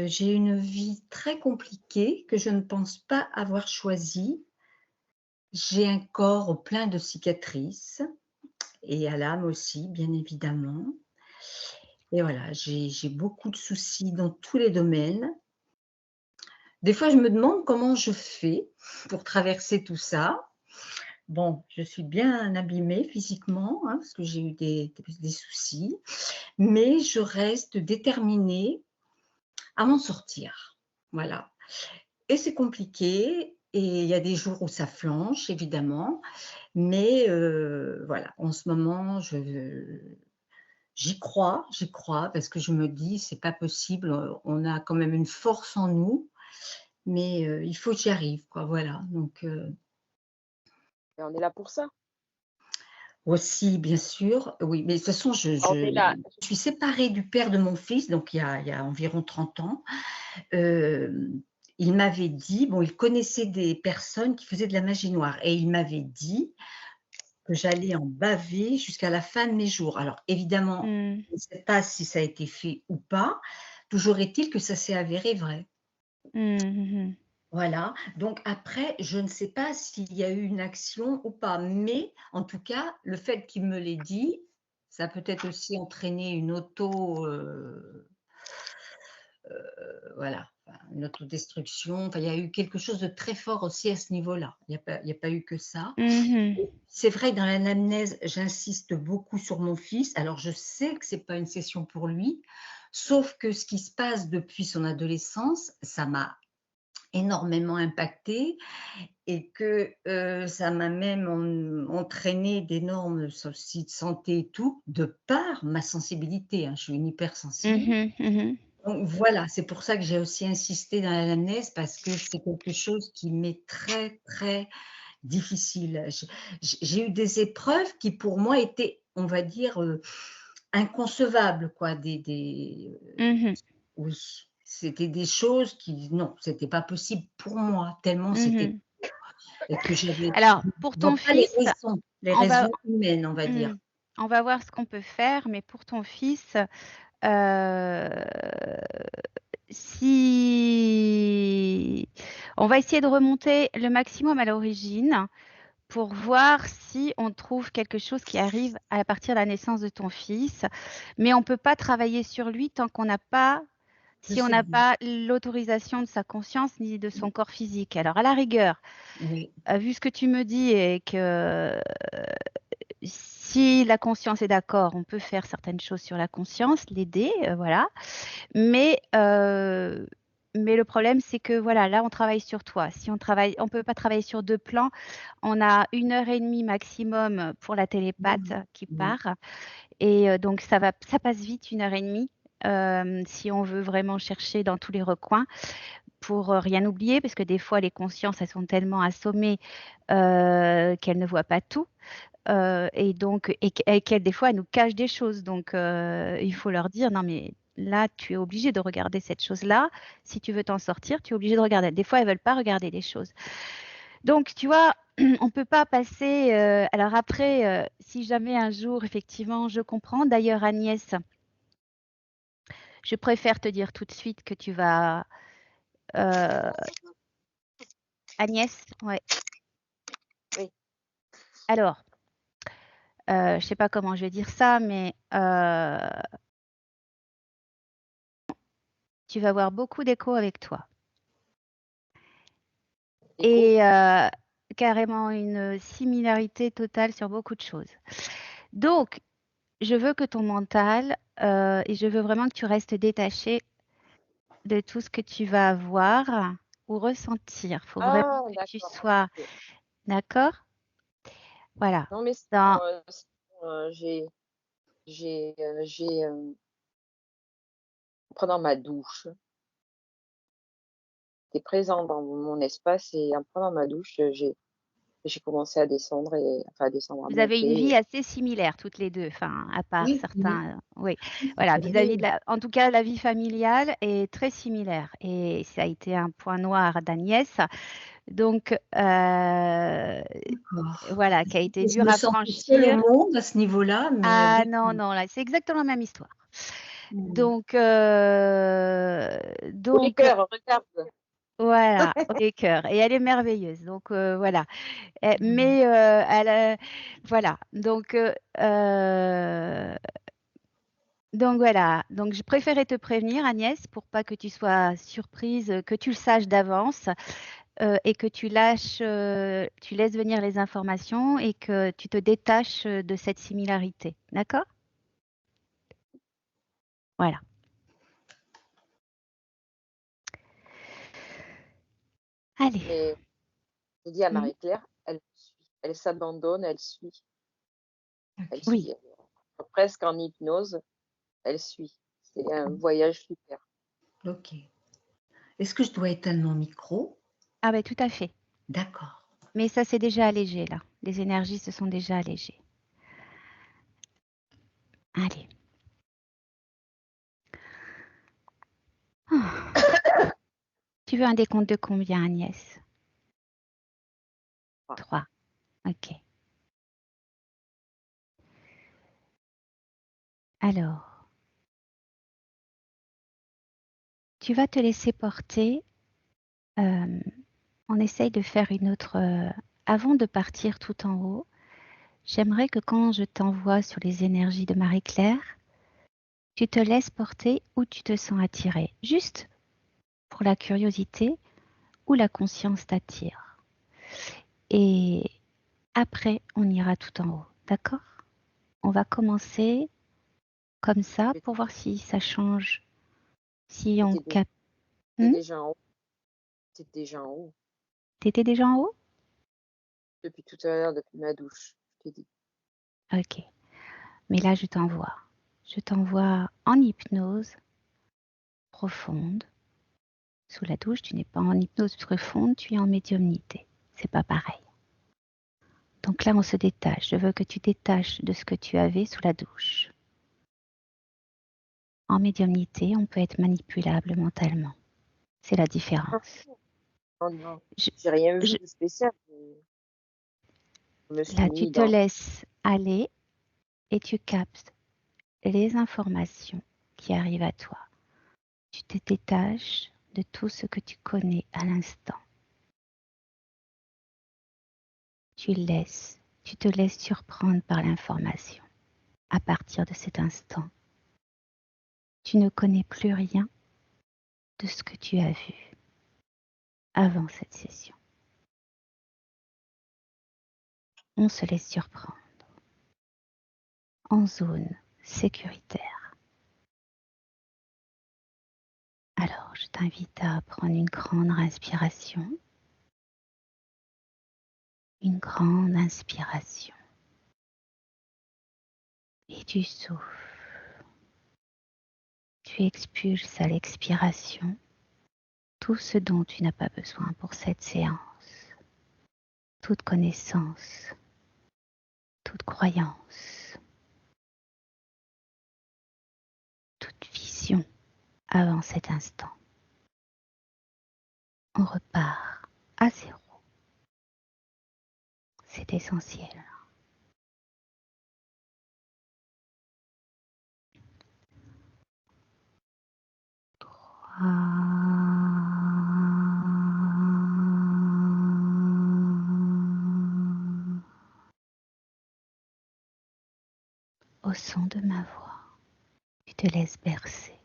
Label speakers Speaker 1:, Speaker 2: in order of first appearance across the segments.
Speaker 1: j'ai une vie très compliquée que je ne pense pas avoir choisie. J'ai un corps plein de cicatrices et à l'âme aussi, bien évidemment. Et voilà, j'ai beaucoup de soucis dans tous les domaines. Des fois, je me demande comment je fais pour traverser tout ça. Bon, je suis bien abîmée physiquement, hein, parce que j'ai eu des soucis, mais je reste déterminée à m'en sortir. Voilà. Et c'est compliqué et il y a des jours où ça flanche évidemment, mais voilà, en ce moment, j'y crois parce que je me dis: «C'est pas possible, on a quand même une force en nous, mais il faut que j'y arrive», quoi, voilà, donc
Speaker 2: Et on est là pour ça.
Speaker 1: aussi bien sûr, oui, mais de toute façon,
Speaker 2: On est là.
Speaker 1: je suis séparée du père de mon fils, donc il y a environ 30 ans. Hem, il m'avait dit bon, il connaissait des personnes qui faisaient de la magie noire et il m'avait dit que j'allais en baver jusqu'à la fin de mes jours. Alors évidemment,
Speaker 3: Mmh.
Speaker 1: je ne sais pas si ça a été fait ou pas, toujours est-il que ça s'est avéré vrai.
Speaker 3: Mmh, mmh.
Speaker 1: Voilà, donc après, je ne sais pas s'il y a eu une action ou pas, mais en tout cas, le fait qu'il me l'ait dit, ça a peut-être aussi entraîné une voilà, enfin, une autodestruction. Enfin, il y a eu quelque chose de très fort aussi à ce niveau-là. Il y a pas eu que ça.
Speaker 3: Mmh.
Speaker 1: C'est vrai que dans l'anamnèse, j'insiste beaucoup sur mon fils. Alors je sais que c'est pas une session pour lui, sauf que ce qui se passe depuis son adolescence, ça m'a énormément impactée et que, ça m'a même entraîné d'énormes soucis de santé et tout, de par ma sensibilité, hein. Je suis une hypersensible.
Speaker 3: Mmh. Mmh.
Speaker 1: Donc voilà, c'est pour ça que j'ai aussi insisté dans l'anamnèse parce que c'est quelque chose qui m'est très, très difficile. J'ai eu des épreuves qui pour moi étaient, on va dire, inconcevables quoi,
Speaker 3: Mmh.
Speaker 1: oui, c'était des choses qui non, c'était pas possible pour moi, tellement c'était
Speaker 3: Mmh.
Speaker 1: et que j'avais
Speaker 3: Alors,
Speaker 1: je
Speaker 3: pour ton
Speaker 1: vois pas
Speaker 3: fils,
Speaker 1: les
Speaker 3: on va
Speaker 1: raisons humaines, on va dire.
Speaker 3: mmh, on va voir ce qu'on peut faire, mais pour ton fils, heu, si on va essayer de remonter le maximum à l'origine pour voir si on trouve quelque chose qui arrive à partir de la naissance de ton fils, mais on peut pas travailler sur lui tant qu'on n'a pas
Speaker 1: Je
Speaker 3: si on
Speaker 1: sais
Speaker 3: n'a
Speaker 1: bien,
Speaker 3: pas l'autorisation de sa conscience ni de son corps physique. Alors à la rigueur,
Speaker 1: oui.
Speaker 3: vu ce que tu me dis et que si la conscience est d'accord, on peut faire certaines choses sur la conscience, l'aider, voilà. Mais mais le problème, c'est que voilà, là, on travaille sur toi. Si on peut pas travailler sur 2 plans. On a 1 heure et demie maximum pour la télépathe
Speaker 1: Mmh.
Speaker 3: qui
Speaker 1: Oui,
Speaker 3: part et donc ça passe vite 1 heure et demie, si on veut vraiment chercher dans tous les recoins pour, rien oublier parce que des fois les consciences, elles sont tellement assommées, qu'elles ne voient pas tout. Et donc et qu'elles des fois, elles nous cachent des choses donc il faut leur dire: «Non mais là, tu es obligé de regarder cette chose-là. Si tu veux t'en sortir, tu es obligé de regarder». Des fois, elles veulent pas regarder les choses. Donc tu vois, on peut pas passer, alors après, si jamais un jour effectivement je comprends d'ailleurs Agnès, je préfère te dire tout de suite que tu vas, heu Agnès? Ouais.
Speaker 2: Oui.
Speaker 3: Alors, je sais pas comment je vais dire ça mais tu vas avoir beaucoup d'écho avec toi.
Speaker 2: Écho?
Speaker 3: Et carrément une similarité totale sur beaucoup de choses. Donc, je veux que ton mental, et je veux vraiment que tu restes détaché de tout ce que tu vas avoir ou ressentir. Il faut vraiment
Speaker 2: Ah
Speaker 3: que tu
Speaker 2: d'accord,
Speaker 3: sois
Speaker 2: OK.
Speaker 3: d'accord? Voilà.
Speaker 2: Non mais
Speaker 3: Dans
Speaker 2: c'est bon, en prenant ma douche, j'étais présent dans mon espace et en prenant ma douche, j'ai commencé à descendre et enfin à descendre, à
Speaker 3: vous avez une
Speaker 2: monter.
Speaker 3: vie assez similaire toutes les 2. Enfin, à part
Speaker 1: oui, oui,
Speaker 3: certains, oui. Voilà,
Speaker 1: c'est vrai.
Speaker 3: vis-à-vis de la en tout cas, la vie familiale est très similaire et ça a été un point noir d'Agnès. Donc
Speaker 1: D'accord.
Speaker 3: voilà, qui a été
Speaker 1: Je
Speaker 3: dur
Speaker 1: me
Speaker 3: à
Speaker 1: sentais seule au
Speaker 3: franchir.
Speaker 1: monde à ce niveau-là, mais
Speaker 3: Ah non,
Speaker 1: d'accord.
Speaker 3: non, là, c'est exactement la même histoire. Donc,
Speaker 2: Pour les cœurs, regarde.
Speaker 3: voilà, les cœurs. Et elle est merveilleuse. Donc, voilà. Mais voilà. Donc voilà. Donc je préférais te prévenir, Agnès, pour pas que tu sois surprise, que tu le saches d'avance et que tu laisses venir les informations et que tu te détaches de cette similarité. D'accord? Voilà. Allez.
Speaker 2: Mais j'ai dit à
Speaker 3: Mhm.
Speaker 2: Marie-Claire, elle suit. Elle s'abandonne, elle suit. Elle
Speaker 1: Ok.
Speaker 3: Oui.
Speaker 2: suit. Presque en hypnose, elle suit. C'est un voyage super.
Speaker 1: Ok. Est-ce que je dois éteindre mon micro?
Speaker 3: Ah ben tout à fait.
Speaker 1: D'accord.
Speaker 3: Mais ça c'est déjà allégé là. Les énergies se sont déjà allégées. Allez. Ah. Tu veux un décompte de combien, Agnès? 3. Ok. Alors, tu vas te laisser porter. On essaye de faire une autre. Avant de partir tout en haut, j'aimerais que quand je t'envoie sur les énergies de Marie-Claire, tu te laisses porter où tu te sens attiré. Juste pour la curiosité où la conscience t'attire. Et après, on ira tout en haut. D'accord? On va commencer comme ça pour voir si ça change. Si on
Speaker 2: T'étais
Speaker 3: capte. Hmm?
Speaker 2: déjà en haut. T'étais déjà en haut.
Speaker 3: T'étais déjà en haut?
Speaker 2: Depuis tout à l'heure, depuis ma douche. Je t'ai dit.
Speaker 3: Ok. Mais là, je t'envoie. Je t'envoie en hypnose profonde. Sous la douche, tu n'es pas en hypnose profonde, tu es en médiumnité. C'est pas pareil. Donc là, on se détache. Je veux que tu détaches de ce que tu avais sous la douche. En médiumnité, on peut être manipulable mentalement. C'est la différence.
Speaker 2: Oh non,
Speaker 3: Je-
Speaker 2: j'ai rien vu
Speaker 3: je-
Speaker 2: de spécial. Je me suis
Speaker 3: Là, tu
Speaker 2: mis
Speaker 3: te
Speaker 2: dans.
Speaker 3: laisses aller et tu captes les informations qui arrivent à toi. Tu te détaches de tout ce que tu connais à l'instant. Tu te laisses surprendre par l'information. À partir de cet instant, tu ne connais plus rien de ce que tu as vu avant cette session. On se laisse surprendre en zone sécuritaire. Alors, je t'invite à prendre une grande inspiration. Une grande inspiration. Et tu souffles. Tu expulses à l'expiration tout ce dont tu n'as pas besoin pour cette séance. Toute connaissance, toute croyance, toute vision avant cet instant. On repart à zéro. C'est essentiel. Au son de ma voix, tu te laisses bercer.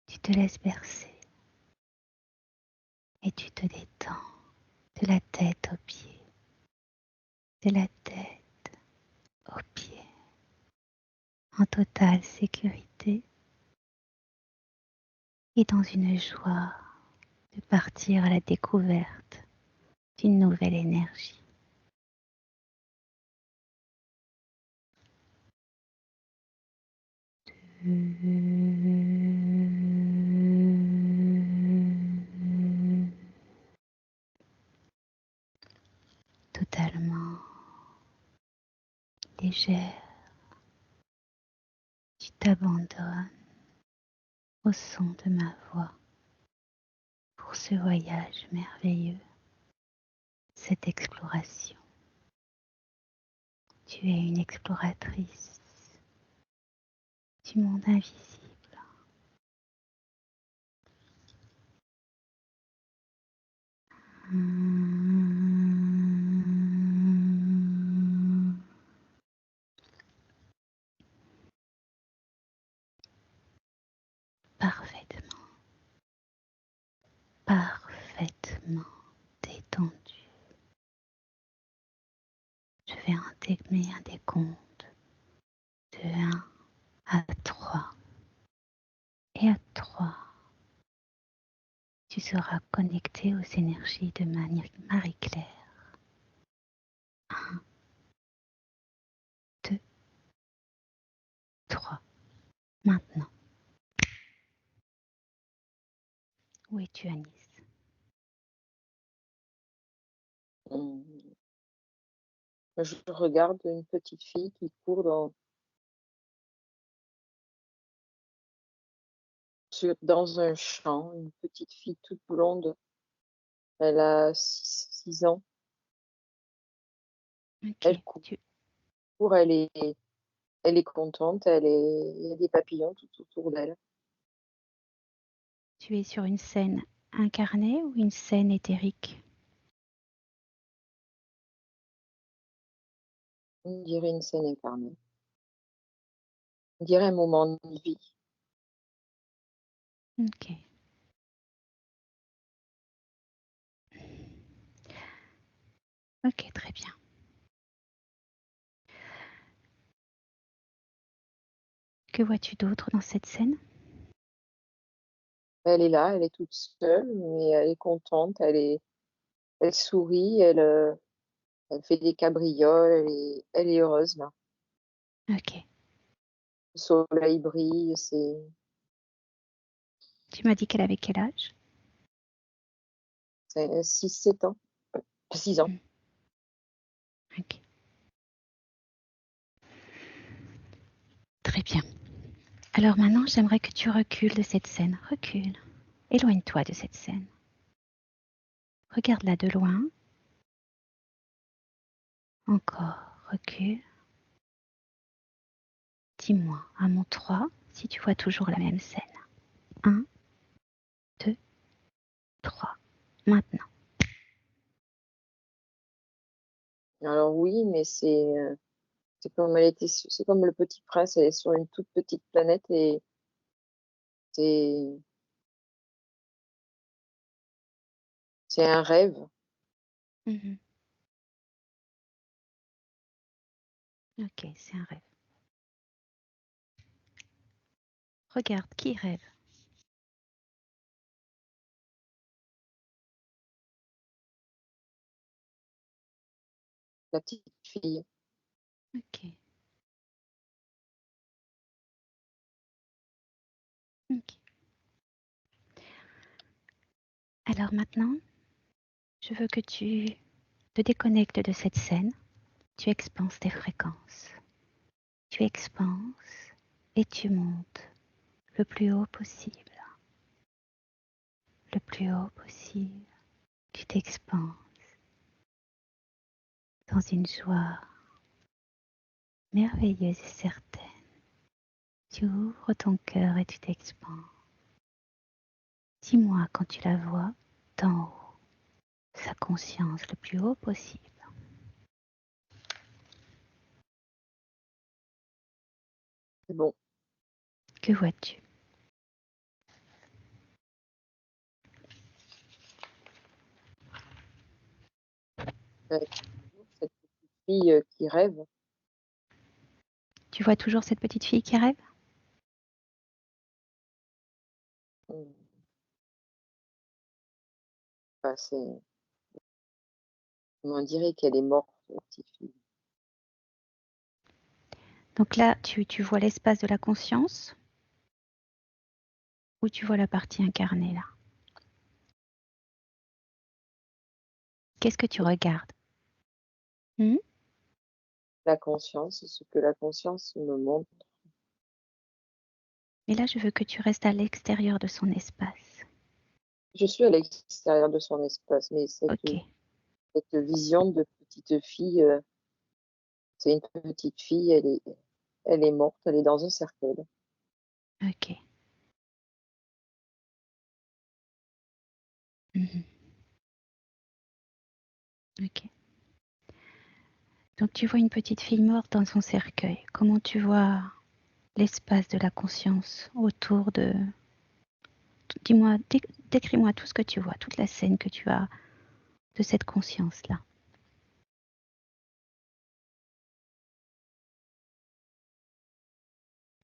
Speaker 3: Tu te laisses bercer et tu te détends de la tête aux pieds, de la tête aux pieds, en totale sécurité et dans une joie de partir à la découverte d'une nouvelle énergie. Totalement légère, tu t'abandonnes au son de ma voix pour ce voyage merveilleux, cette exploration. Tu es une exploratrice du monde invisible. Parfaitement, parfaitement détendu. Je vais entamer un décompte de 1 à 3. Et à 3, tu seras connecté aux énergies de Marie-Claire. 1, 2, 3. Maintenant. Où es-tu, Anis?
Speaker 2: Je regarde une petite fille qui court dans un champ, une petite fille toute blonde. Elle a 6 ans.
Speaker 3: Ok.
Speaker 2: Elle court, elle est contente, il y a des papillons tout autour d'elle.
Speaker 3: Tu es sur une scène incarnée ou une scène éthérique?
Speaker 2: On dirait une scène incarnée. On dirait un moment de vie.
Speaker 3: Ok. Ok, très bien. Que vois-tu d'autre dans cette scène?
Speaker 2: Elle est là, elle est toute seule, mais elle est contente, elle sourit, elle fait des cabrioles, elle est heureuse là.
Speaker 3: Ok.
Speaker 2: Le soleil brille,
Speaker 3: Tu m'as dit qu'elle avait quel âge?
Speaker 2: c'est 6-7 ans, 6 ans.
Speaker 3: Ok. Très bien. Alors maintenant, j'aimerais que tu recules de cette scène. Recule. Éloigne-toi de cette scène. Regarde-la de loin. Encore. Recule. Dis-moi, à mon 3, si tu vois toujours la même scène. 1, 2, 3. Maintenant.
Speaker 2: Alors oui, mais c'est comme le Petit Prince, elle est sur une toute petite planète et c'est c'est un rêve.
Speaker 3: Mhm. Ok, c'est un rêve. Regarde, qui rêve?
Speaker 2: La petite fille.
Speaker 3: Ok. Ok. Alors maintenant, je veux que tu te déconnectes de cette scène. Tu expanses tes fréquences. Tu expanses et tu montes le plus haut possible. Le plus haut possible. Tu t'expanses dans une joie merveilleuse et certaine. Tu ouvres ton cœur et tu t'expands. Dis-moi quand tu la vois d'en haut, sa conscience le plus haut possible.
Speaker 2: C'est bon.
Speaker 3: Que vois-tu?
Speaker 2: Avec cette petite fille qui rêve.
Speaker 3: Tu vois toujours cette petite fille qui rêve?
Speaker 2: Hum, Enfin, on dirait qu'elle est morte, la petite fille.
Speaker 3: Donc là, tu vois l'espace de la conscience ou tu vois la partie incarnée là? Qu'est-ce que tu regardes?
Speaker 2: La conscience, c'est ce que la conscience me montre.
Speaker 3: Et là, je veux que tu restes à l'extérieur de son espace.
Speaker 2: Je suis à l'extérieur de son espace, mais
Speaker 3: Ok.
Speaker 2: cette vision de petite fille, c'est une petite fille, elle est morte, elle est dans un cercueil.
Speaker 3: Ok. Mhm. Ok. Donc tu vois une petite fille morte dans son cercueil. Comment tu vois l'espace de la conscience autour de... Dis-moi, décris-moi tout ce que tu vois, toute la scène que tu as de cette conscience-là.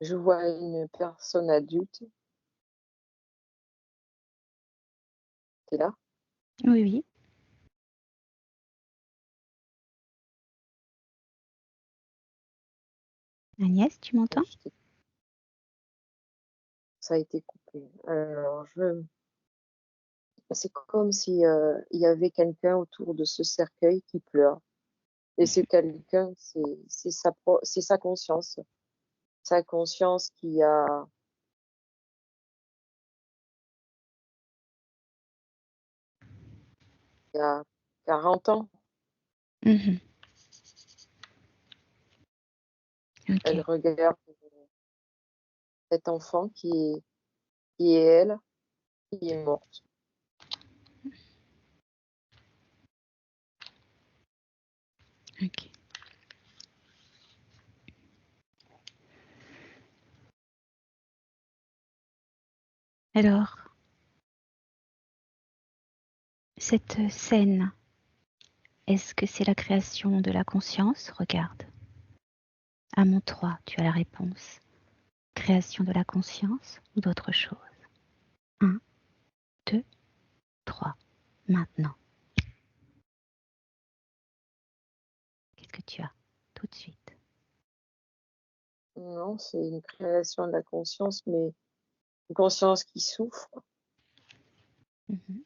Speaker 2: Je vois une personne adulte qui est là.
Speaker 3: Oui, oui. Agnès, tu m'entends?
Speaker 2: Ça a été coupé. Alors, c'est comme si il y avait quelqu'un autour de ce cercueil qui pleure. Et ce quelqu'un, c'est sa conscience. Sa conscience qui a 40 ans.
Speaker 3: Mhm. Ok,
Speaker 2: Elle regarde cet enfant qui est elle, qui est morte.
Speaker 3: ok. Alors, cette scène, est-ce que c'est la création de la conscience? Regarde. À mon 3, tu as la réponse. Création de la conscience ou d'autre chose? 1, 2, 3. Maintenant. Qu'est-ce que tu as tout de suite?
Speaker 2: Non, c'est une création de la conscience, mais une conscience qui souffre.
Speaker 3: Mhm.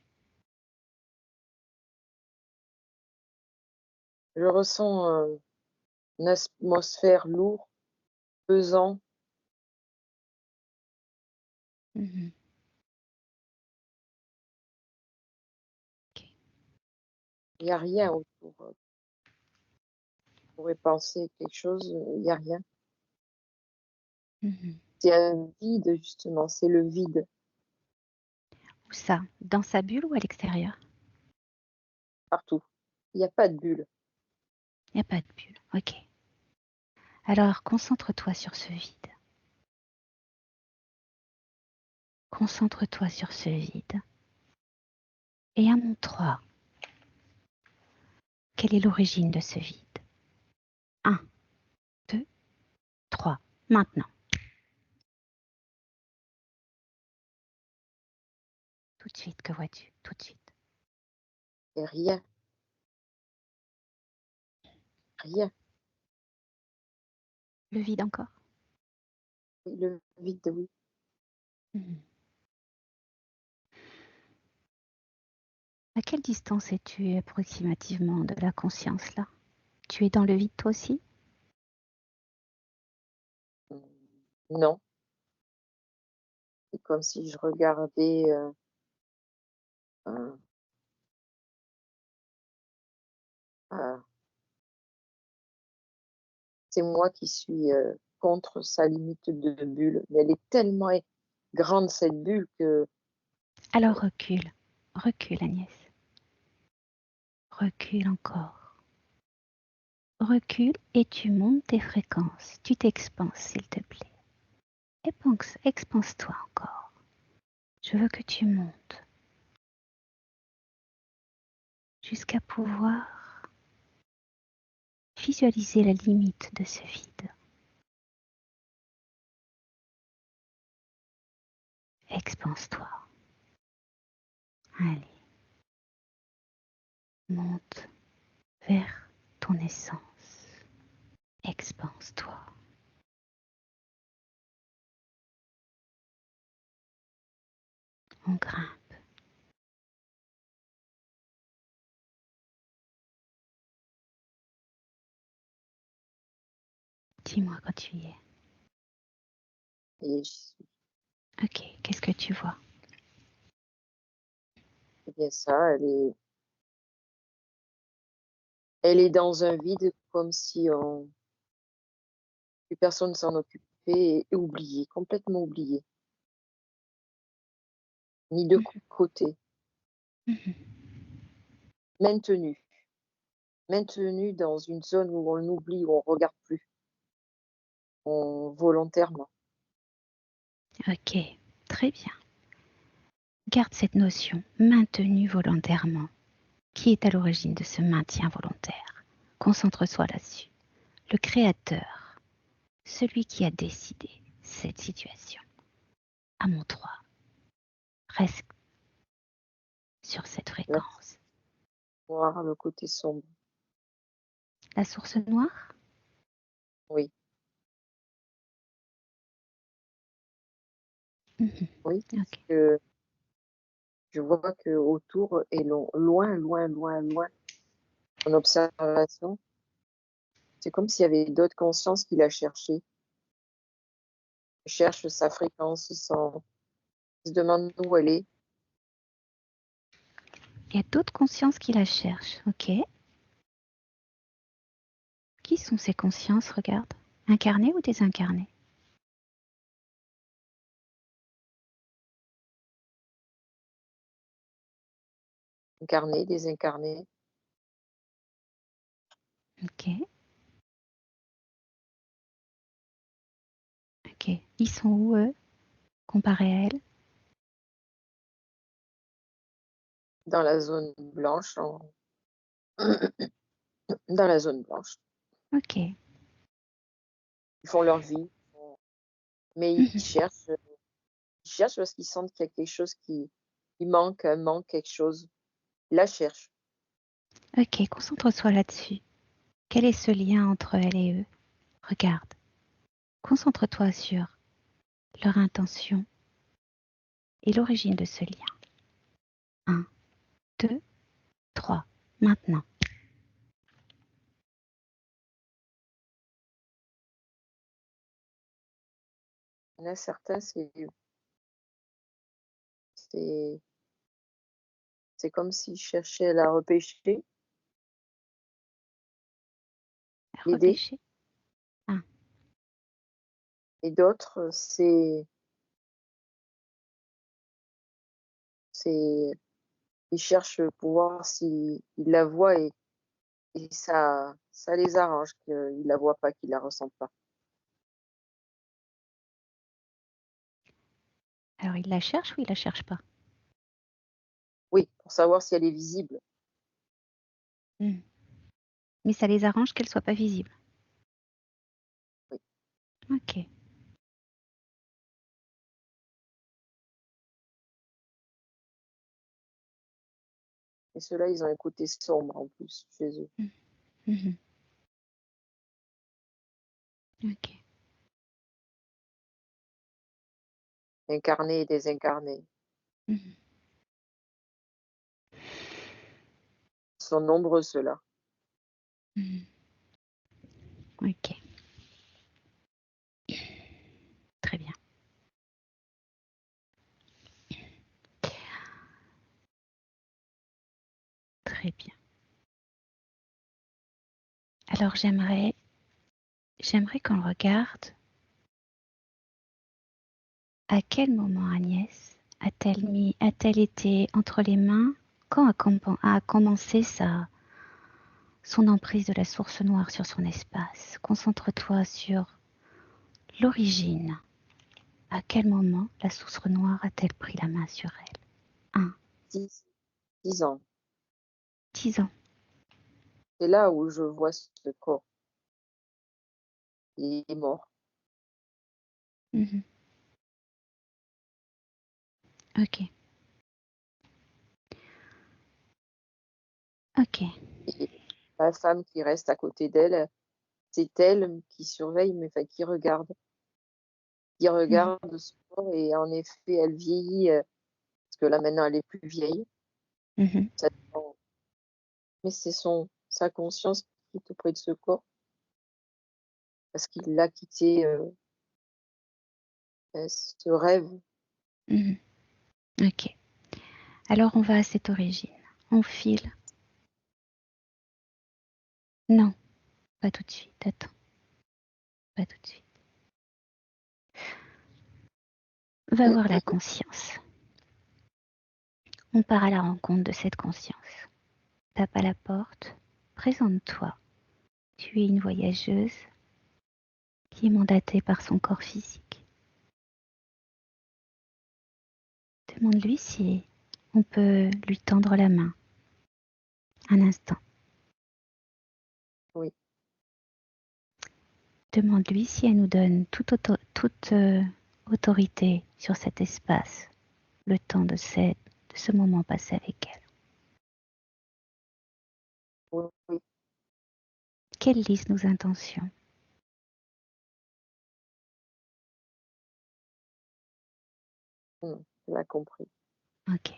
Speaker 2: Je ressens une atmosphère lourde, pesant.
Speaker 3: Mhm. Ok.
Speaker 2: Il n'y a rien autour. On pourrait penser quelque chose, il n'y a rien.
Speaker 3: Mhm.
Speaker 2: C'est un vide, justement, c'est le vide
Speaker 3: Où ça? Dans sa bulle ou à l'extérieur?
Speaker 2: partout. Il n'y a pas de bulle.
Speaker 3: Il n'y a pas de bulle. Ok. Alors, concentre-toi sur ce vide. Concentre-toi sur ce vide. Et à mon 3, quelle est l'origine de ce vide? 1, 2, 3. Maintenant. Tout de suite, que vois-tu? Tout de suite.
Speaker 2: Et rien, rien.
Speaker 3: Le vide encore?
Speaker 2: Le vide, oui.
Speaker 3: Mhm. À quelle distance es-tu approximativement de la conscience là? Tu es dans le vide toi aussi?
Speaker 2: Non, c'est comme si je regardais un- un- c'est moi qui suis contre sa limite de bulle. Mais elle est tellement grande, cette bulle, que
Speaker 3: Alors recule. Recule Agnès. Recule encore. Recule et tu montes tes fréquences. Tu t'expanses s'il te plaît. Expanse-toi encore. Je veux que tu montes jusqu'à pouvoir visualiser la limite de ce vide. Expanse-toi. Allez. Monte vers ton essence. Expanse-toi. On grimpe. Dis-moi quand tu y es.
Speaker 2: et j'y suis.
Speaker 3: Ok, qu'est-ce que tu vois?
Speaker 2: C'est bien ça, elle est dans un vide comme si plus personne s'en occupait et oublié, complètement oublié. ni de côté.
Speaker 3: Mhm.
Speaker 2: Maintenu. Maintenu dans une zone où on oublie, où on regarde plus. Volontairement.
Speaker 3: Ok, très bien. Garde cette notion, maintenu volontairement. Qui est à l'origine de ce maintien volontaire? Concentre-toi là-dessus. Le créateur, celui qui a décidé cette situation. À mon 3, reste sur cette
Speaker 2: La
Speaker 3: fréquence.
Speaker 2: noire, le côté sombre.
Speaker 3: La source noire?
Speaker 2: Oui,
Speaker 3: Mhm.
Speaker 2: oui, parce
Speaker 3: Ok.
Speaker 2: que je vois que autour est loin, loin, loin, loin. En observation, c'est comme s'il y avait d'autres consciences qui la cherchaient. Cherche sa fréquence, se demande où elle est.
Speaker 3: Il y a d'autres consciences qui la cherchent. Ok. Qui sont ces consciences? Regarde. Incarnées ou désincarnées?
Speaker 2: Incarnée, désincarnée.
Speaker 3: Ok. Ok. Ils sont où, eux, comparés à elle?
Speaker 2: Dans la zone blanche. Dans la zone blanche.
Speaker 3: Ok.
Speaker 2: Ils font leur vie. Mais
Speaker 3: Mhm.
Speaker 2: ils cherchent parce qu'ils sentent qu'il y a quelque chose qui manque, un manque, quelque chose. Ils la cherchent.
Speaker 3: Ok, concentre-toi là-dessus. Quel est ce lien entre elle et eux? Regarde. Concentre-toi sur leur intention et l'origine de ce lien. 1, 2, 3. Maintenant.
Speaker 2: Il y en a certains, c'est comme s'ils cherchaient à la repêcher, l'aider.
Speaker 3: Repêcher. 1.
Speaker 2: Et d'autres, ils cherchent pour voir s'ils la voient et ça les arrange qu'ils la voient pas, qu'ils la ressentent pas.
Speaker 3: Alors, il la cherche ou il la cherche pas?
Speaker 2: Oui, pour savoir si elle est visible.
Speaker 3: Mais ça les arrange qu'elle soit pas visible.
Speaker 2: Oui.
Speaker 3: Ok.
Speaker 2: Et ceux-là, ils ont un côté sombre en plus chez eux.
Speaker 3: Mhm. Ok.
Speaker 2: Incarnés et désincarnés.
Speaker 3: Mhm.
Speaker 2: Ils sont nombreux ceux-là.
Speaker 3: Mhm. Ok. Très bien. Très bien. Alors, j'aimerais qu'on regarde à quel moment Agnès a-t-elle été entre les mains, quand a commencé son emprise de la source noire sur son espace. Concentre-toi sur l'origine. À quel moment la source noire a-t-elle pris la main sur elle? 1.
Speaker 2: 10 ans.
Speaker 3: 10 ans.
Speaker 2: C'est là où je vois ce corps. Il est mort.
Speaker 3: Mhm. Ok. Ok.
Speaker 2: Et la femme qui reste à côté d'elle, c'est elle qui surveille, mais enfin, qui regarde. Qui
Speaker 3: Mhm.
Speaker 2: regarde ce corps et en effet, elle vieillit, parce que là maintenant elle est plus vieille.
Speaker 3: Mhm.
Speaker 2: Ça dépend. Mais c'est sa conscience qui est auprès de ce corps parce qu'il l'a quitté, ce rêve.
Speaker 3: Mhm. Ok. Alors on va à cette origine. On file. Non, pas tout de suite. Attends. Pas tout de suite. Va voir la conscience. On part à la rencontre de cette conscience. Tape à la porte, présente-toi. Tu es une voyageuse qui est mandatée par son corps physique. Demande-lui si on peut lui tendre la main. Un instant.
Speaker 2: Oui.
Speaker 3: Demande-lui si elle nous donne toute autorité sur cet espace, le temps de ce moment passé avec elle.
Speaker 2: Oui.
Speaker 3: Qu'elle lise nos intentions.
Speaker 2: Je l'ai compris.
Speaker 3: Ok.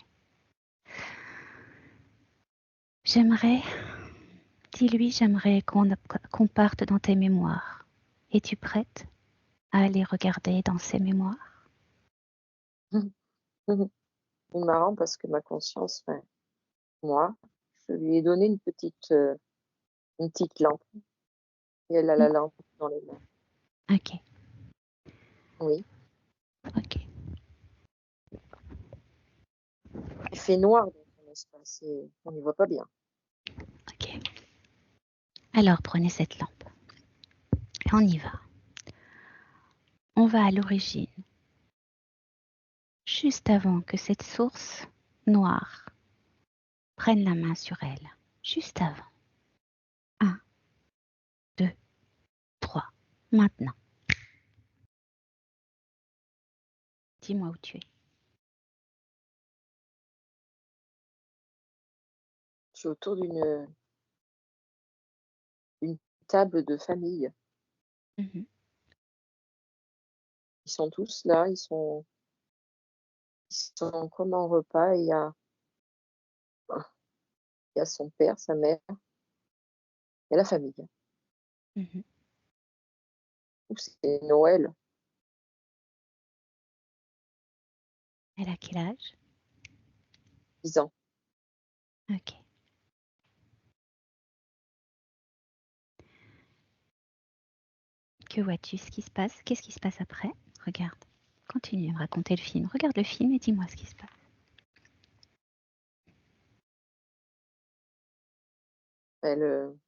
Speaker 3: Dis-lui, j'aimerais qu'on parte dans tes mémoires. Es-tu prête à aller regarder dans ces mémoires?
Speaker 2: C'est marrant parce que ma conscience, moi, je lui ai donné une petite lampe et elle a la lampe dans les mains.
Speaker 3: Ok.
Speaker 2: Oui.
Speaker 3: Ok.
Speaker 2: Il fait noir dans ton espace et on n'y voit pas bien.
Speaker 3: Ok. Alors prenez cette lampe. Et on y va. On va à l'origine. Juste avant que cette source noire prenne la main sur elle. Juste avant. 1, 2, 3. Maintenant. Dis-moi où tu es.
Speaker 2: Je suis autour d'une table de famille.
Speaker 3: Mhm.
Speaker 2: Ils sont tous là, ils sont comme en repas et il y a son père, sa mère et la famille.
Speaker 3: Mhm.
Speaker 2: C'est Noël.
Speaker 3: Elle a quel âge?
Speaker 2: 10 ans.
Speaker 3: Ok. Que vois-tu? Ce qui se passe? Qu'est-ce qui se passe après? Regarde. Continue à me raconter le film. Regarde le film et dis-moi ce qui se passe.
Speaker 2: Elle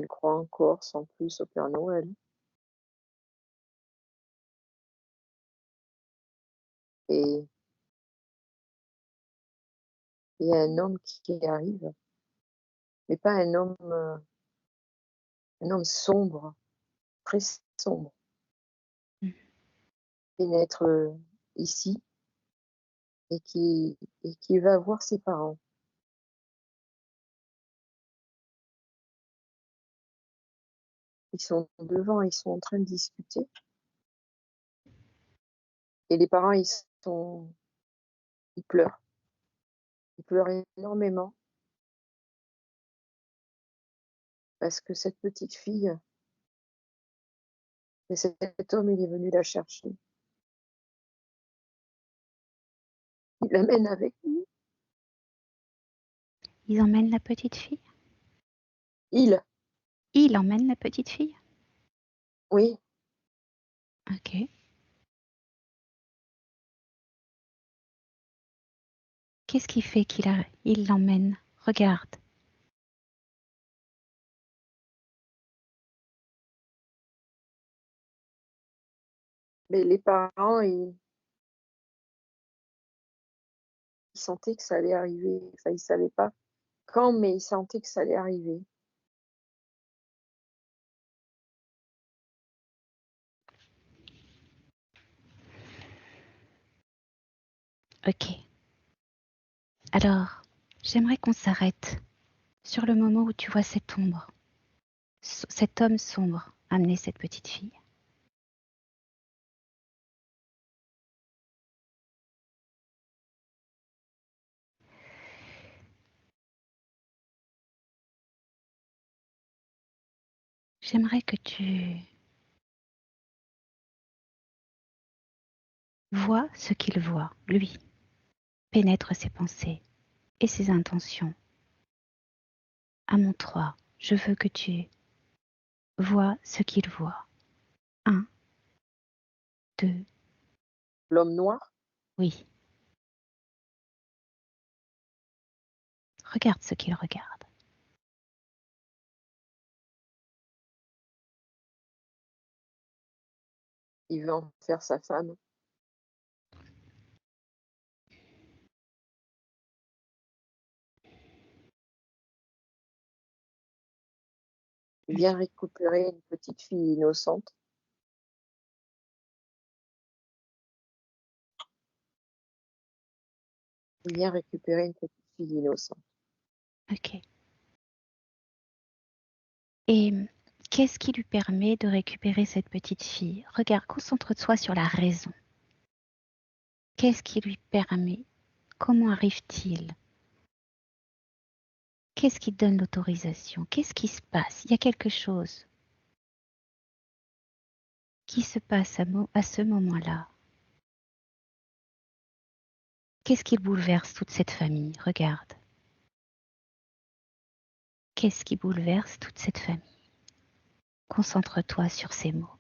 Speaker 2: croit encore sans plus au Père Noël. Et il y a un homme qui arrive, mais pas un homme sombre, très sombre,
Speaker 3: Mhm.
Speaker 2: pénètre ici et qui va voir ses parents. Ils sont devant, ils sont en train de discuter. Et les parents, ils pleurent. Ils pleurent énormément parce que cette petite fille, mais cet homme, il est venu la chercher. Il l'amène avec lui.
Speaker 3: Ils emmènent la petite fille? Il emmène la petite fille?
Speaker 2: Oui.
Speaker 3: Ok. Qu'est-ce qui fait il l'emmène? Regarde.
Speaker 2: Mais les parents, ils sentaient que ça allait arriver. Enfin, ils ne savaient pas quand, mais ils sentaient que ça allait arriver.
Speaker 3: Ok. Alors, j'aimerais qu'on s'arrête sur le moment où tu vois cette ombre, cet homme sombre amener cette petite fille. J'aimerais que tu vois ce qu'il voit, lui, pénètre ses pensées et ses intentions. À mon 3, je veux que tu vois ce qu'il voit. 1, 2,
Speaker 2: L'homme noir?
Speaker 3: Oui. Regarde ce qu'il regarde.
Speaker 2: Il veut en faire sa femme. Il vient récupérer une petite fille innocente. Il vient récupérer une petite fille innocente.
Speaker 3: Ok. Et qu'est-ce qui lui permet de récupérer cette petite fille? Regarde, concentre-toi sur la raison. Qu'est-ce qui lui permet? Comment arrive-t-il? Qu'est-ce qui donne l'autorisation? Qu'est-ce qui se passe? Il y a quelque chose qui se passe à ce moment-là. Qu'est-ce qui bouleverse toute cette famille? Regarde. Qu'est-ce qui bouleverse toute cette famille? Concentre-toi sur ces mots.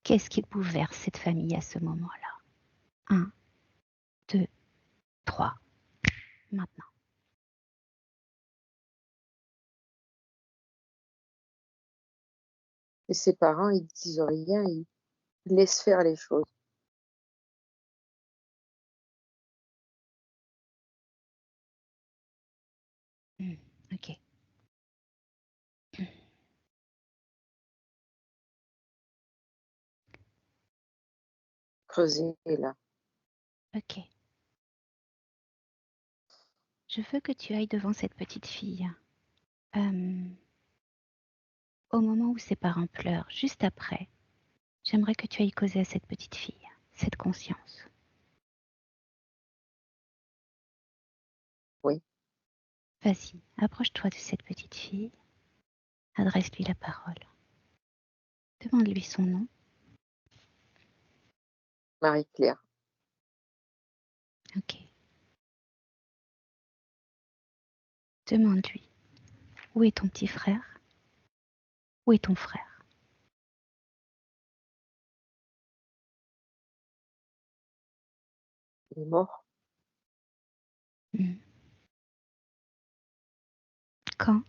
Speaker 3: Qu'est-ce qui bouleverse cette famille à ce moment-là? 1, 2, 3. Maintenant.
Speaker 2: Et ses parents, ils disent rien, ils laissent faire les choses.
Speaker 3: Ok.
Speaker 2: Creuser là.
Speaker 3: Ok. Je veux que tu ailles devant cette petite fille. Au moment où ses parents pleurent, juste après, j'aimerais que tu ailles causer à cette petite fille, cette conscience.
Speaker 2: Oui.
Speaker 3: Vas-y, approche-toi de cette petite fille. Adresse-lui la parole. Demande-lui son nom.
Speaker 2: Marie-Claire.
Speaker 3: Ok. Demande-lui, où est ton petit frère? Où est ton frère?
Speaker 2: Il est mort.
Speaker 3: Quand?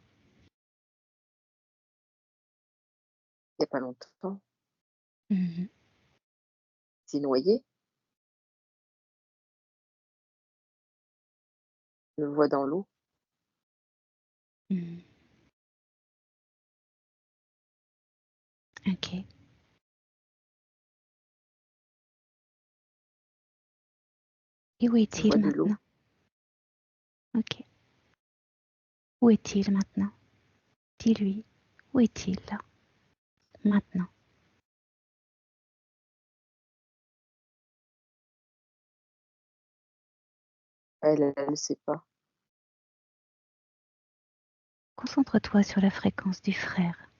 Speaker 2: Il n'y a pas longtemps.
Speaker 3: Mhm.
Speaker 2: Il s'est noyé. Je le vois dans l'eau.
Speaker 3: Mhm. Ok. Et où
Speaker 2: Je
Speaker 3: est-il
Speaker 2: vois de l'eau.
Speaker 3: maintenant? Ok. Où est-il maintenant? Dis-lui, où est-il là? Maintenant.
Speaker 2: Elle ne sait pas.
Speaker 3: Concentre-toi sur la fréquence du frère.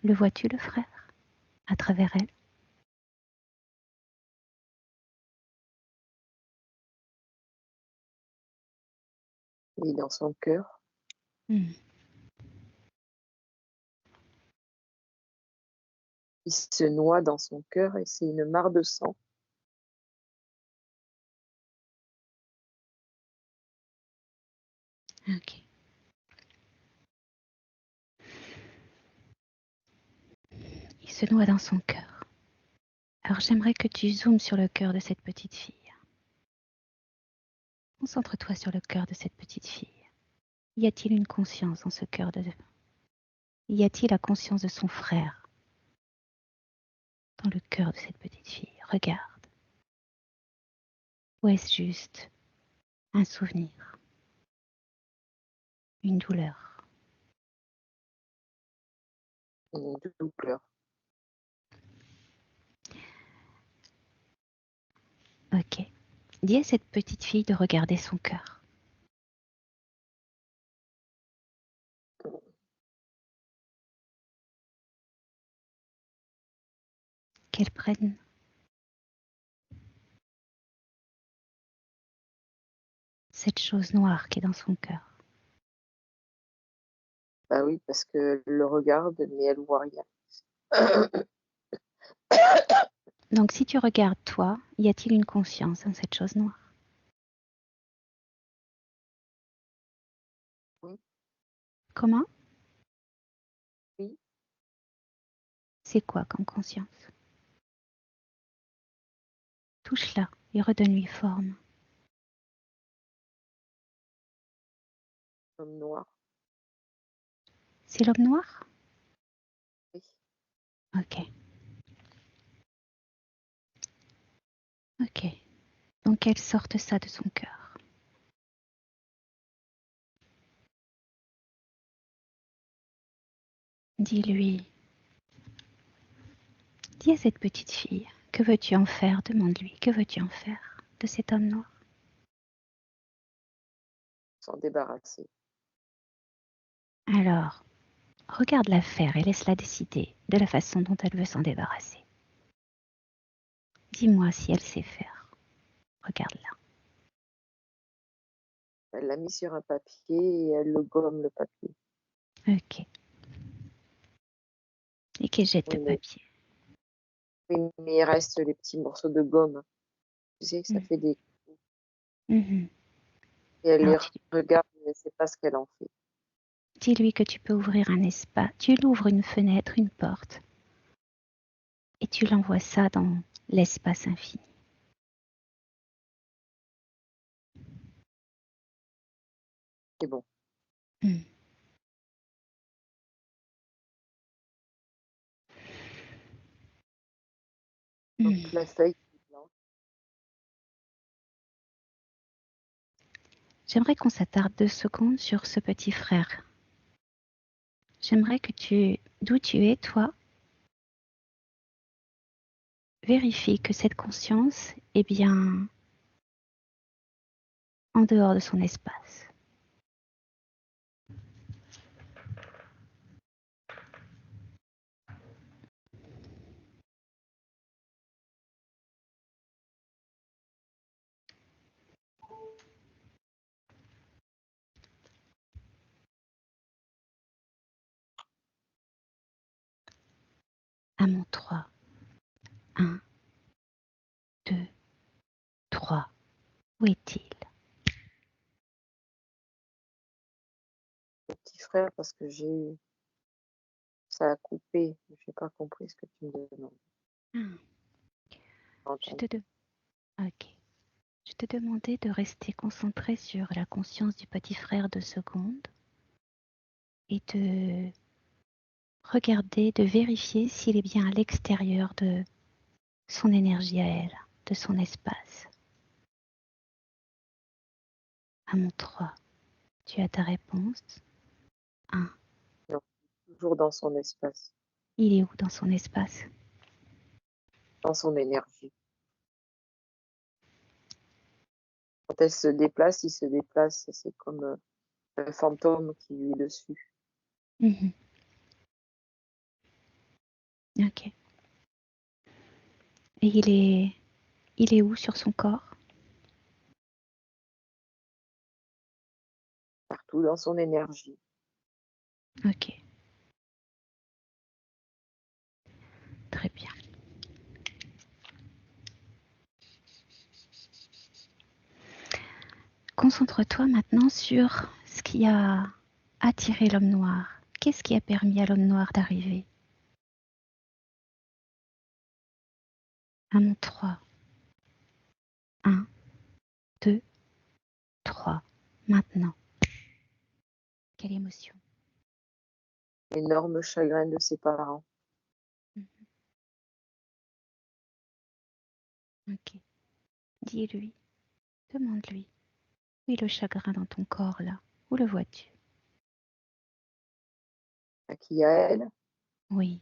Speaker 3: Le vois-tu, le frère, à travers elle?
Speaker 2: Il est dans son cœur.
Speaker 3: Mhm.
Speaker 2: Il se noie dans son cœur et c'est une mare de sang.
Speaker 3: Ok. Il se noie dans son cœur. Alors j'aimerais que tu zoomes sur le cœur de cette petite fille. Concentre-toi sur le cœur de cette petite fille. Y a-t-il une conscience dans ce cœur de... Y a-t-il la conscience de son frère dans le cœur de cette petite fille? Regarde. Ou est-ce juste un souvenir, une douleur?
Speaker 2: Une douleur.
Speaker 3: Ok. Dis à cette petite fille de regarder son cœur. Qu'elle prenne cette chose noire qui est dans son cœur.
Speaker 2: Bah oui, parce qu'elle le regarde, mais elle ne voit rien.
Speaker 3: Donc si tu regardes toi, y a-t-il une conscience dans cette chose noire?
Speaker 2: Oui,
Speaker 3: Comment?
Speaker 2: oui,
Speaker 3: C'est quoi comme conscience? Touche-la et redonne-lui forme.
Speaker 2: homme noir.
Speaker 3: C'est l'homme noir?
Speaker 2: Oui,
Speaker 3: Ok. Ok. Donc qu'elle sorte ça de son cœur. Dis-lui, dis à cette petite fille, que veux-tu en faire? Demande-lui, que veux-tu en faire de cet homme noir?
Speaker 2: s'en débarrasser.
Speaker 3: Alors, regarde-la faire et laisse-la décider de la façon dont elle veut s'en débarrasser. Dis-moi si elle sait faire. Regarde-la.
Speaker 2: Elle l'a mis sur un papier et elle le gomme, le papier.
Speaker 3: Ok. Et qu'elle jette
Speaker 2: Oui,
Speaker 3: le papier.
Speaker 2: mais il reste les petits morceaux de gomme. Tu sais, ça
Speaker 3: Mm.
Speaker 2: fait des...
Speaker 3: Mhm.
Speaker 2: Et elle les
Speaker 3: Alors
Speaker 2: regarde, mais elle ne sait pas ce qu'elle en fait.
Speaker 3: dis-lui que tu peux ouvrir un espace. Tu l'ouvres une fenêtre, une porte, et tu l'envoies ça dans l'espace infini.
Speaker 2: C'est bon.
Speaker 3: Mm.
Speaker 2: Donc
Speaker 3: Mm.
Speaker 2: la feuille est blanche.
Speaker 3: J'aimerais qu'on s'attarde 2 secondes sur ce petit frère. J'aimerais que d'où tu es, toi, vérifie que cette conscience est bien en dehors de son espace. À mon 3. 1, 2, 3. Où est-il?
Speaker 2: Le petit frère, parce que ça a coupé. Je n'ai pas compris ce que tu me demandes.
Speaker 3: Je te de... Ok. Je te demandais de rester concentré sur la conscience du petit frère 2 secondes et de regarder, de vérifier s'il est bien à l'extérieur de son énergie à elle, de son espace. À mon 3, tu as ta réponse. 1.
Speaker 2: Non, toujours dans son espace,
Speaker 3: Il est où dans son espace?
Speaker 2: dans son énergie. Quand elle se déplace, il se déplace. C'est comme un fantôme qui lui est dessus.
Speaker 3: Mhm. Ok. Et il est où sur son corps?
Speaker 2: Partout dans son énergie.
Speaker 3: Ok. Très bien. Concentre-toi maintenant sur ce qui a attiré l'homme noir. Qu'est-ce qui a permis à l'homme noir d'arriver? À mon 3. 1, 2, 3. Maintenant. Quelle émotion?
Speaker 2: L'énorme chagrin de ses parents.
Speaker 3: Ok. Dis-lui, demande-lui. Où est le chagrin dans ton corps là? Où le vois-tu?
Speaker 2: À qui à elle?
Speaker 3: Oui,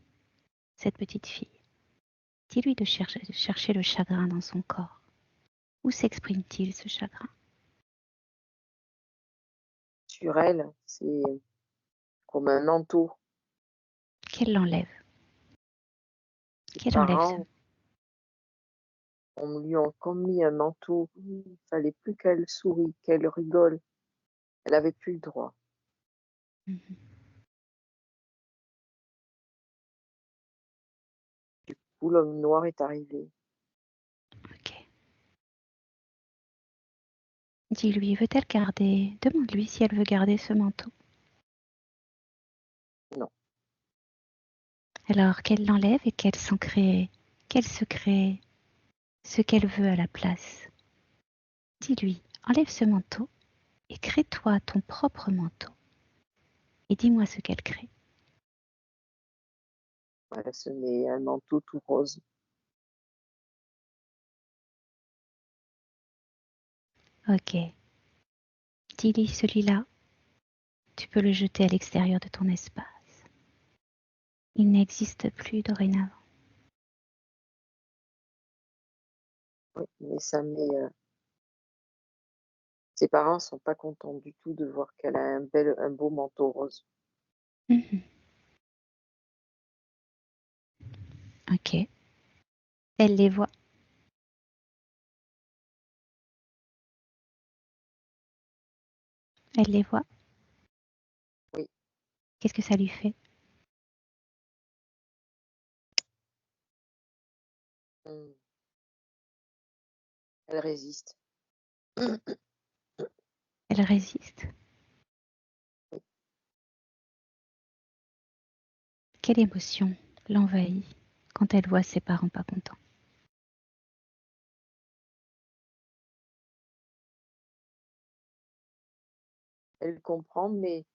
Speaker 3: cette petite fille. Dis-lui de chercher le chagrin dans son corps. Où s'exprime-t-il ce chagrin?
Speaker 2: Sur elle, c'est comme un manteau.
Speaker 3: Qu'elle l'enlève.
Speaker 2: Ses
Speaker 3: Qu'elle enlève ce.
Speaker 2: parents on lui ont comme mis un manteau. Il fallait plus qu'elle sourie, qu'elle rigole. Elle avait plus le droit.
Speaker 3: Mhm.
Speaker 2: Où l'homme noir est arrivé.
Speaker 3: Ok. Dis-lui, veut-elle garder? Demande-lui si elle veut garder ce manteau.
Speaker 2: Non.
Speaker 3: Alors qu'elle l'enlève et qu'elle se crée ce qu'elle veut à la place. Dis-lui, enlève ce manteau et crée-toi ton propre manteau. Et dis-moi ce qu'elle crée.
Speaker 2: Elle se met un manteau tout rose.
Speaker 3: Ok. Dis-lui celui-là, tu peux le jeter à l'extérieur de ton espace. Il n'existe plus dorénavant.
Speaker 2: Oui, mais ça met. Ses parents sont pas contents du tout de voir qu'elle a un beau manteau rose.
Speaker 3: Mhm. Ok. Elle les voit. Elle les voit.
Speaker 2: Oui.
Speaker 3: Qu'est-ce que ça lui fait?
Speaker 2: Elle résiste.
Speaker 3: Elle résiste. Quelle émotion l'envahit quand elle voit ses parents pas contents?
Speaker 2: Elle comprend, mais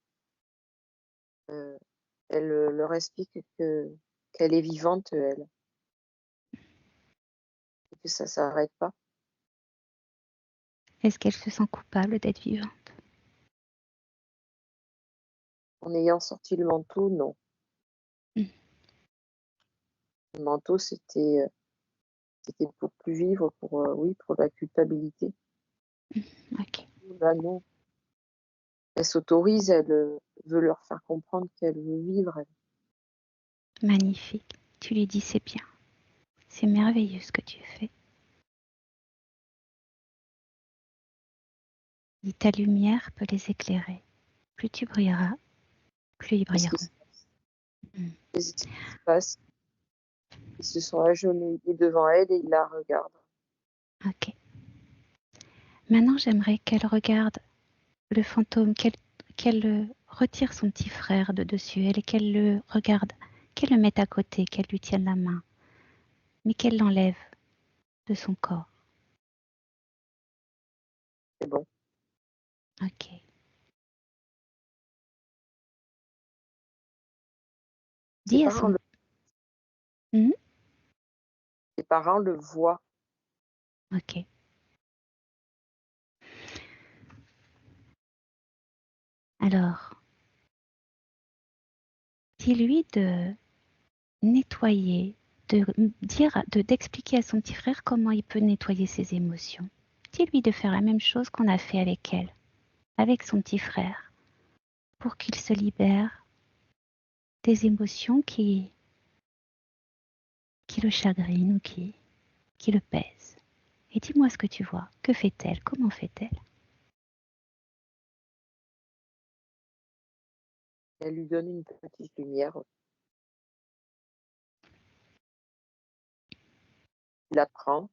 Speaker 2: elle leur explique qu'elle est vivante, elle, et que ça s'arrête pas.
Speaker 3: Est-ce qu'elle se sent coupable d'être vivante?
Speaker 2: En ayant sorti le manteau, non.
Speaker 3: Mm.
Speaker 2: Le manteau, c'était pour plus vivre, pour la culpabilité.
Speaker 3: Ok.
Speaker 2: Là, non. Elle s'autorise, elle veut leur faire comprendre qu'elle veut vivre. Elle.
Speaker 3: Magnifique. Tu lui dis c'est bien. C'est merveilleux ce que tu fais. Et ta lumière peut les éclairer. Plus tu brilleras, plus ils
Speaker 2: Qu'est-ce qui
Speaker 3: brilleront.
Speaker 2: se passe? Qu'est-ce qui se passe? Ils se sont agenouillés devant elle et ils la regardent.
Speaker 3: Ok. Maintenant, j'aimerais qu'elle regarde le fantôme, qu'elle retire son petit frère de dessus elle et qu'elle le regarde, qu'elle le mette à côté, qu'elle lui tienne la main, mais qu'elle l'enlève de son corps.
Speaker 2: C'est bon.
Speaker 3: Ok.
Speaker 2: Ses
Speaker 3: Dis à
Speaker 2: parents,
Speaker 3: son... Hmm.
Speaker 2: ses parents le voient.
Speaker 3: Ok. Alors, dis-lui de nettoyer, d'expliquer à son petit frère comment il peut nettoyer ses émotions. Dis-lui de faire la même chose qu'on a fait avec elle, avec son petit frère, pour qu'il se libère des émotions qui le chagrinent ou qui le pèsent. Et dis-moi ce que tu vois. Que fait-elle? Comment fait-elle?
Speaker 2: Elle lui donne une petite lumière. Il la prend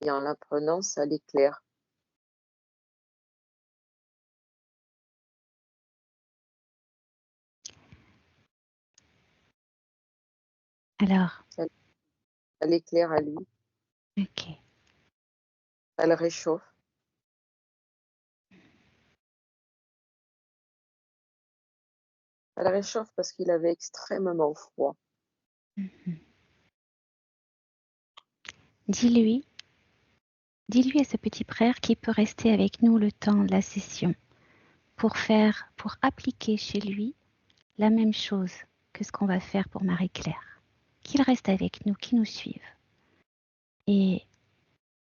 Speaker 2: et en la prenant, ça l'éclaire.
Speaker 3: Alors,
Speaker 2: Ça l'éclaire à lui.
Speaker 3: ok.
Speaker 2: Ça le réchauffe. Ça le réchauffe parce qu'il avait extrêmement froid.
Speaker 3: Mhm. Dis-lui à ce petit frère qu'il peut rester avec nous le temps de la session pour appliquer chez lui la même chose que ce qu'on va faire pour Marie-Claire. Qu'il reste avec nous, qu'il nous suive. Et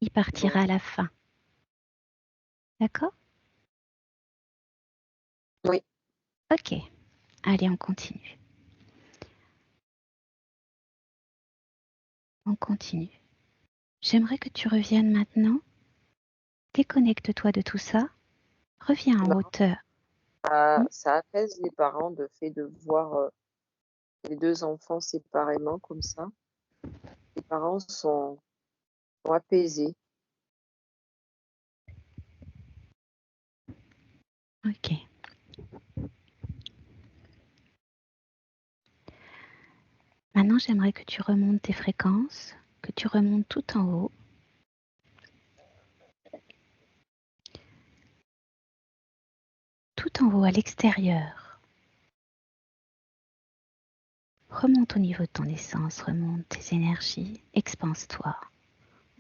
Speaker 3: il partira
Speaker 2: Bon.
Speaker 3: à la fin. D'accord?
Speaker 2: Oui.
Speaker 3: Ok. Allez, on continue. On continue. J'aimerais que tu reviennes maintenant. Déconnecte-toi de tout ça. Reviens en
Speaker 2: Non,
Speaker 3: hauteur.
Speaker 2: ça apaise les parents de fait de voir les deux enfants séparément comme ça. Les parents sont apaisés.
Speaker 3: Ok. Maintenant, j'aimerais que tu remontes tes fréquences, que tu remontes tout en haut. Tout en haut à l'extérieur. Remonte au niveau de ton essence, remonte tes énergies, expanse-toi.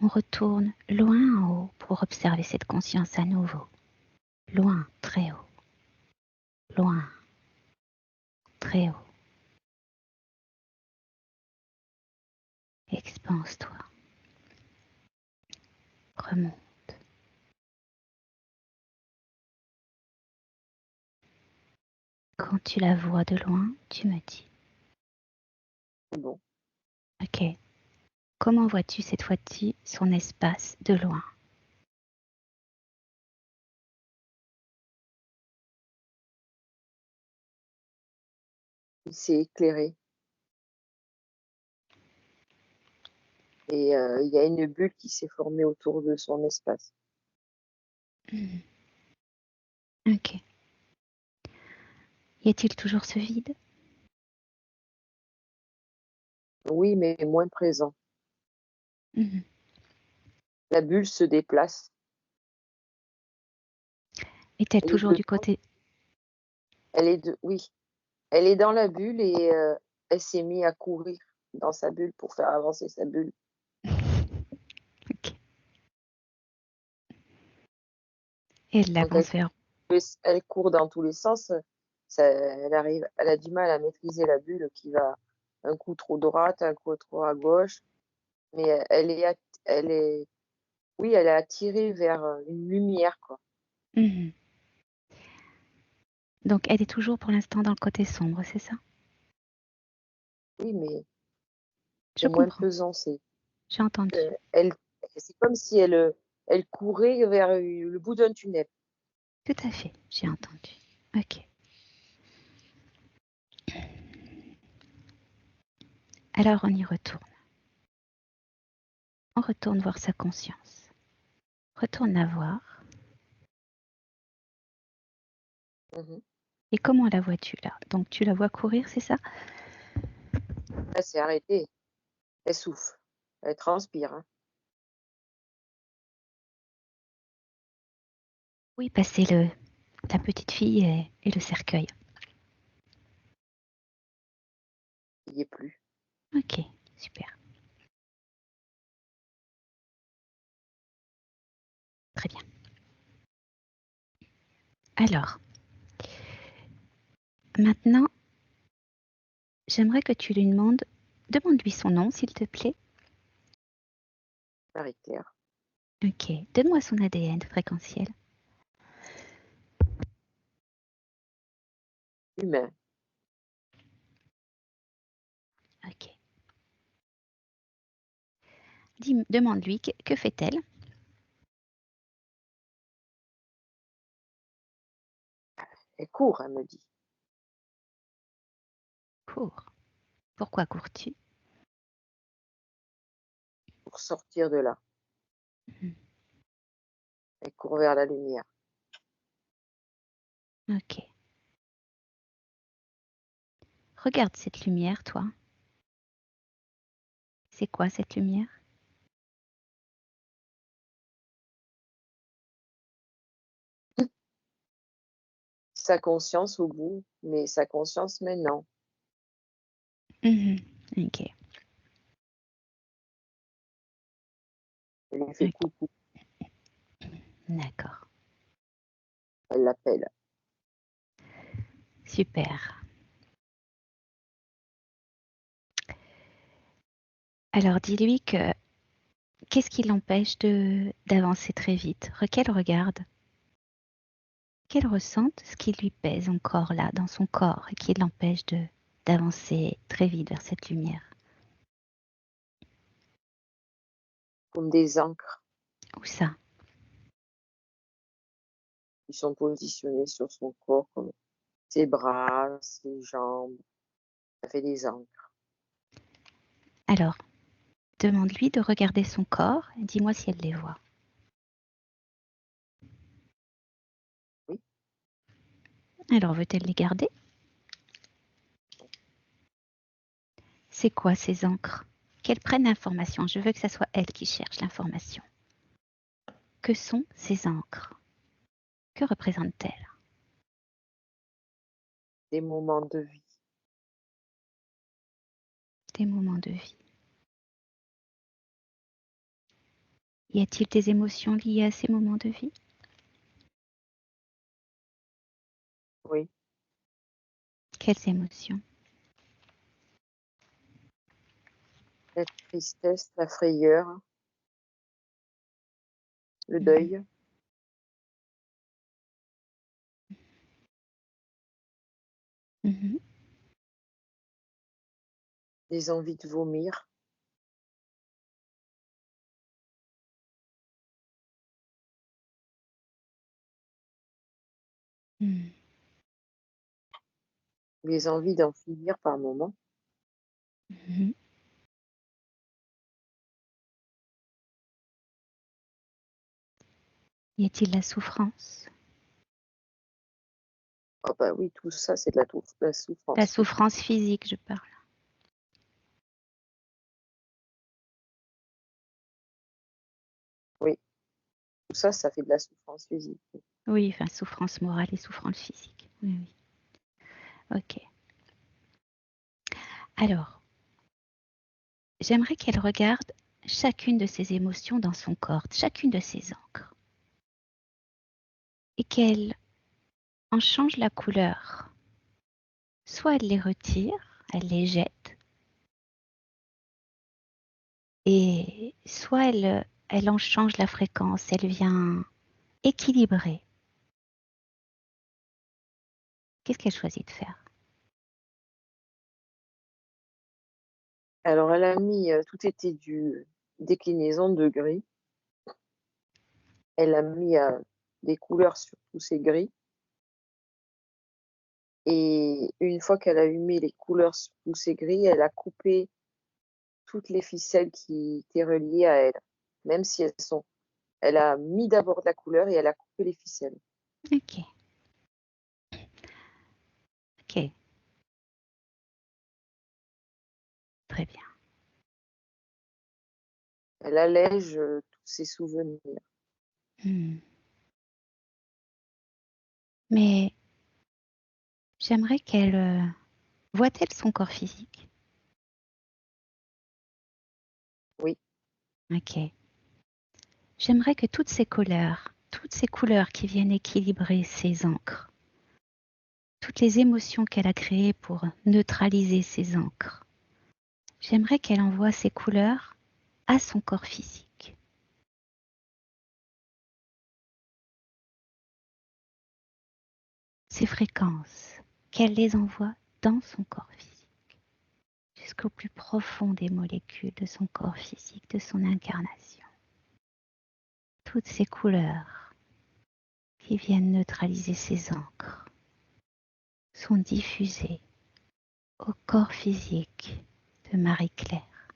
Speaker 3: On retourne loin en haut pour observer cette conscience à nouveau. Loin, très haut. Loin, très haut. Expanse-toi. Remonte. Quand tu la vois de loin, tu me dis.
Speaker 2: C'est bon.
Speaker 3: Ok. Comment vois-tu cette fois-ci son espace de loin?
Speaker 2: Il s'est éclairé. Et il y a une bulle qui s'est formée autour de son espace.
Speaker 3: Ok. Y a-t-il toujours ce vide?
Speaker 2: Oui, mais moins présent. La bulle se déplace.
Speaker 3: Est-elle
Speaker 2: Elle est
Speaker 3: toujours du
Speaker 2: dedans.
Speaker 3: côté...
Speaker 2: Oui, elle est dans la bulle et elle s'est mise à courir dans sa bulle pour faire avancer sa bulle.
Speaker 3: Ok. Et elle
Speaker 2: Donc
Speaker 3: avance vers...
Speaker 2: elle court dans tous les sens. Elle a du mal à maîtriser la bulle qui va un coup trop droite, un coup trop à gauche. Mais oui, elle est attirée vers une lumière, quoi.
Speaker 3: Donc elle est toujours pour l'instant dans le côté sombre, c'est ça?
Speaker 2: Oui, mais
Speaker 3: Je
Speaker 2: c'est moins
Speaker 3: comprends.
Speaker 2: pesant.
Speaker 3: J'ai entendu.
Speaker 2: C'est comme si elle courait vers le bout d'un tunnel.
Speaker 3: Tout à fait, j'ai entendu. Ok. Alors on y retourne. On retourne voir sa conscience. Retourne la voir.
Speaker 2: Mhm.
Speaker 3: Et comment la vois-tu là? Donc tu la vois courir, c'est ça?
Speaker 2: Elle s'est arrêtée. Elle souffle. Elle transpire. Hein.
Speaker 3: Oui, bah c'est la petite fille et le cercueil.
Speaker 2: Il n'y est plus.
Speaker 3: Ok, super. Très bien. Alors, maintenant, j'aimerais que tu lui demande-lui son nom, s'il te plaît.
Speaker 2: Marie-Claire.
Speaker 3: Ok, donne-moi son ADN fréquentiel.
Speaker 2: Humain.
Speaker 3: Ok. Demande-lui que fait-elle?
Speaker 2: Elle court, elle me dit.
Speaker 3: Cours. Pourquoi cours-tu?
Speaker 2: Pour sortir de là.
Speaker 3: Mhm.
Speaker 2: Elle court vers la lumière.
Speaker 3: Ok. Regarde cette lumière, toi. C'est quoi cette lumière?
Speaker 2: Sa conscience au bout, mais sa conscience maintenant.
Speaker 3: Ok.
Speaker 2: Elle lui fait
Speaker 3: Ok.
Speaker 2: coucou.
Speaker 3: D'accord.
Speaker 2: Elle l'appelle.
Speaker 3: Super. Alors dis-lui que qu'est-ce qui l'empêche d'avancer très vite? Qu'elle regarde, qu'elle ressente ce qui lui pèse encore là dans son corps et qui l'empêche d'avancer très vite vers cette lumière.
Speaker 2: Comme des encres
Speaker 3: Où ça?
Speaker 2: qui sont positionnées sur son corps, comme ses bras, ses jambes. Ça fait des encres.
Speaker 3: Alors, demande-lui de regarder son corps et dis-moi si elle les voit.
Speaker 2: Oui.
Speaker 3: Alors, veut-elle les garder? C'est quoi ces encres? Qu'elle prenne l'information. Je veux que ce soit elle qui cherche l'information. Que sont ces encres? Que représentent-elles?
Speaker 2: Des moments de vie.
Speaker 3: Des moments de vie. Y a-t-il des émotions liées à ces moments de vie?
Speaker 2: Oui.
Speaker 3: Quelles émotions?
Speaker 2: La tristesse, la frayeur, le
Speaker 3: Mhm.
Speaker 2: deuil.
Speaker 3: Mhm.
Speaker 2: Des envies de vomir.
Speaker 3: Mhm.
Speaker 2: Les envies d'en finir par moments.
Speaker 3: Mhm. Y a-t-il la souffrance?
Speaker 2: Ah bah oui, tout ça, c'est de la
Speaker 3: La
Speaker 2: souffrance.
Speaker 3: souffrance physique, je parle.
Speaker 2: Oui, tout ça, ça fait de la souffrance physique.
Speaker 3: Oui, enfin, souffrance morale et souffrance physique. Oui, oui. Ok. Alors, j'aimerais qu'elle regarde chacune de ses émotions dans son corps, chacune de ses encres, et qu'elle en change la couleur. Soit elle les retire, elle les jette, et soit elle en change la fréquence, elle vient équilibrer. Qu'est-ce qu'elle choisit de faire?
Speaker 2: Alors, elle a mis, tout était du déclinaison de gris. Elle a mis des couleurs sur tous ces gris. Et une fois qu'elle a mis les couleurs sur tous ces gris, elle a coupé toutes les ficelles qui étaient reliées à elle. Même si elles sont. Elle a mis d'abord de la couleur et elle a coupé les ficelles.
Speaker 3: Ok. Ok. Très bien.
Speaker 2: Elle allège tous ses souvenirs.
Speaker 3: Mais j'aimerais qu'elle voit-elle son corps physique?
Speaker 2: Oui.
Speaker 3: Ok. J'aimerais que toutes ces couleurs qui viennent équilibrer ces encres, toutes les émotions qu'elle a créées pour neutraliser ces encres, j'aimerais qu'elle envoie ces couleurs à son corps physique. Ces fréquences, qu'elle les envoie dans son corps physique, jusqu'au plus profond des molécules de son corps physique, de son incarnation. Toutes ces couleurs qui viennent neutraliser ces encres sont diffusées au corps physique de Marie-Claire.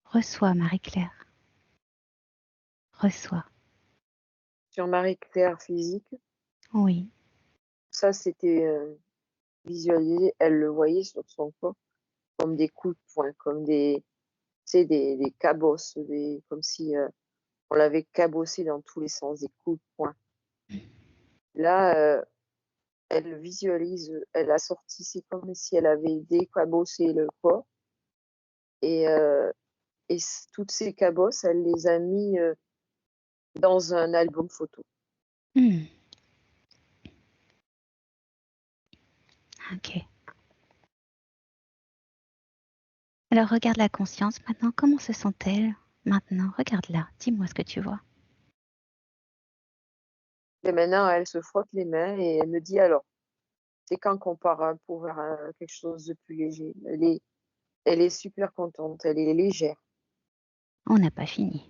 Speaker 3: Reçois, Marie-Claire. Reçois.
Speaker 2: Sur Marie-Claire physique,
Speaker 3: Oui.
Speaker 2: ça c'était visualisé, elle le voyait sur son corps comme des coups de poing, comme des cabosses, comme si on l'avait cabossé dans tous les sens, des coups de poing. Là, elle visualise, elle a sorti, c'est comme si elle avait décabossé le corps et, toutes ces cabosses, elle les a mis dans un album photo.
Speaker 3: Ok. Alors regarde la conscience maintenant. Comment se sent-elle maintenant? Regarde-la. Dis-moi ce que tu vois.
Speaker 2: Et maintenant, elle se frotte les mains et elle me dit alors, c'est quand qu'on part pour vers quelque chose de plus léger. Elle est super contente, elle est légère.
Speaker 3: On n'a pas fini.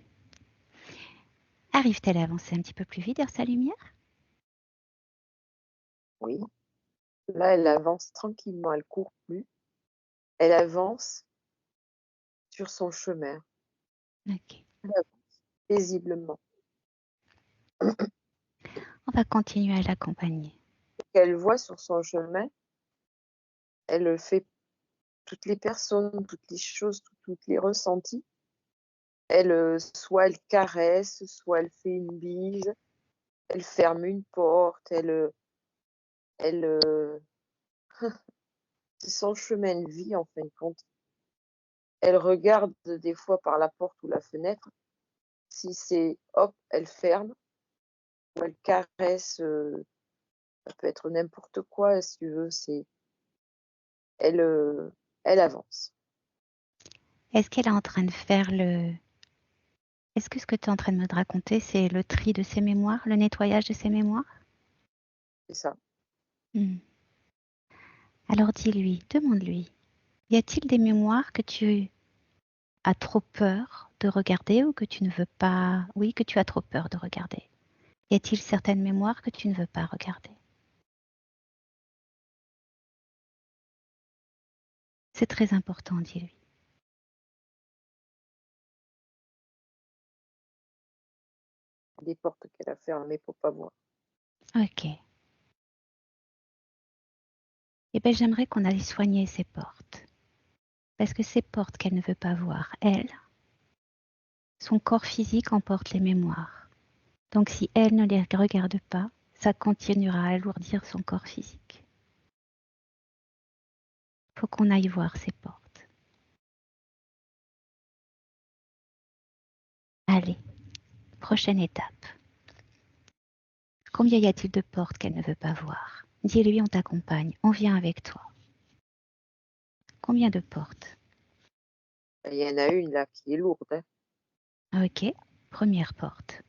Speaker 3: Arrive-t-elle à avancer un petit peu plus vite vers sa lumière?
Speaker 2: Oui. Là, elle avance tranquillement, elle court plus. Elle avance sur son chemin.
Speaker 3: Ok.
Speaker 2: Elle avance paisiblement.
Speaker 3: va continuer à l'accompagner.
Speaker 2: Qu'elle voit sur son chemin, elle fait toutes les personnes, toutes les choses, toutes les ressentis. Elle, soit elle caresse, soit elle fait une bise, elle ferme une porte, elle, c'est son chemin de vie en fin de compte. Elle regarde des fois par la porte ou la fenêtre. Si c'est hop, elle ferme, ou elle caresse, ça peut être n'importe quoi si tu veux, elle avance.
Speaker 3: Est-ce qu'elle est en train de faire le... Est-ce que ce que tu es en train de me raconter, c'est le tri de ses mémoires, le nettoyage de ses mémoires?
Speaker 2: C'est ça.
Speaker 3: Alors dis-lui, demande-lui, y a-t-il des mémoires que tu as trop peur de regarder ou que tu ne veux pas... Oui, que tu as trop peur de regarder. Y a-t-il certaines mémoires que tu ne veux pas regarder? C'est très important, dis-lui.
Speaker 2: Des portes qu'elle a fermées pour pas voir.
Speaker 3: Ok. Eh bien, j'aimerais qu'on aille soigner ces portes. Parce que ces portes qu'elle ne veut pas voir, elle, son corps physique emporte les mémoires. Donc si elle ne les regarde pas, ça continuera à alourdir son corps physique. Faut qu'on aille voir ces portes. Allez, prochaine étape. Combien y a-t-il de portes qu'elle ne veut pas voir? Dis-lui, on t'accompagne, on vient avec toi. Combien de portes?
Speaker 2: Il y en a une là qui est lourde. Hein.
Speaker 3: Ok, première porte.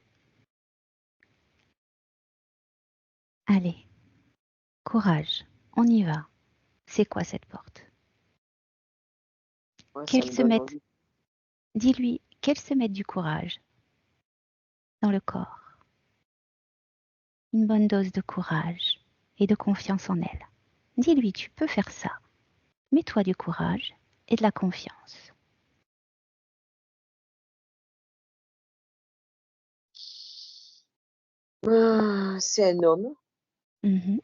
Speaker 3: Allez, courage, on y va. C'est quoi cette porte?
Speaker 2: Ouais, ça
Speaker 3: Qu'elle
Speaker 2: me
Speaker 3: se
Speaker 2: donne
Speaker 3: mette,
Speaker 2: envie.
Speaker 3: dis-lui, qu'elle se mette du courage dans le corps. Une bonne dose de courage et de confiance en elle. Dis-lui, tu peux faire ça. Mets-toi du courage et de la confiance.
Speaker 2: C'est un homme.
Speaker 3: Mhm.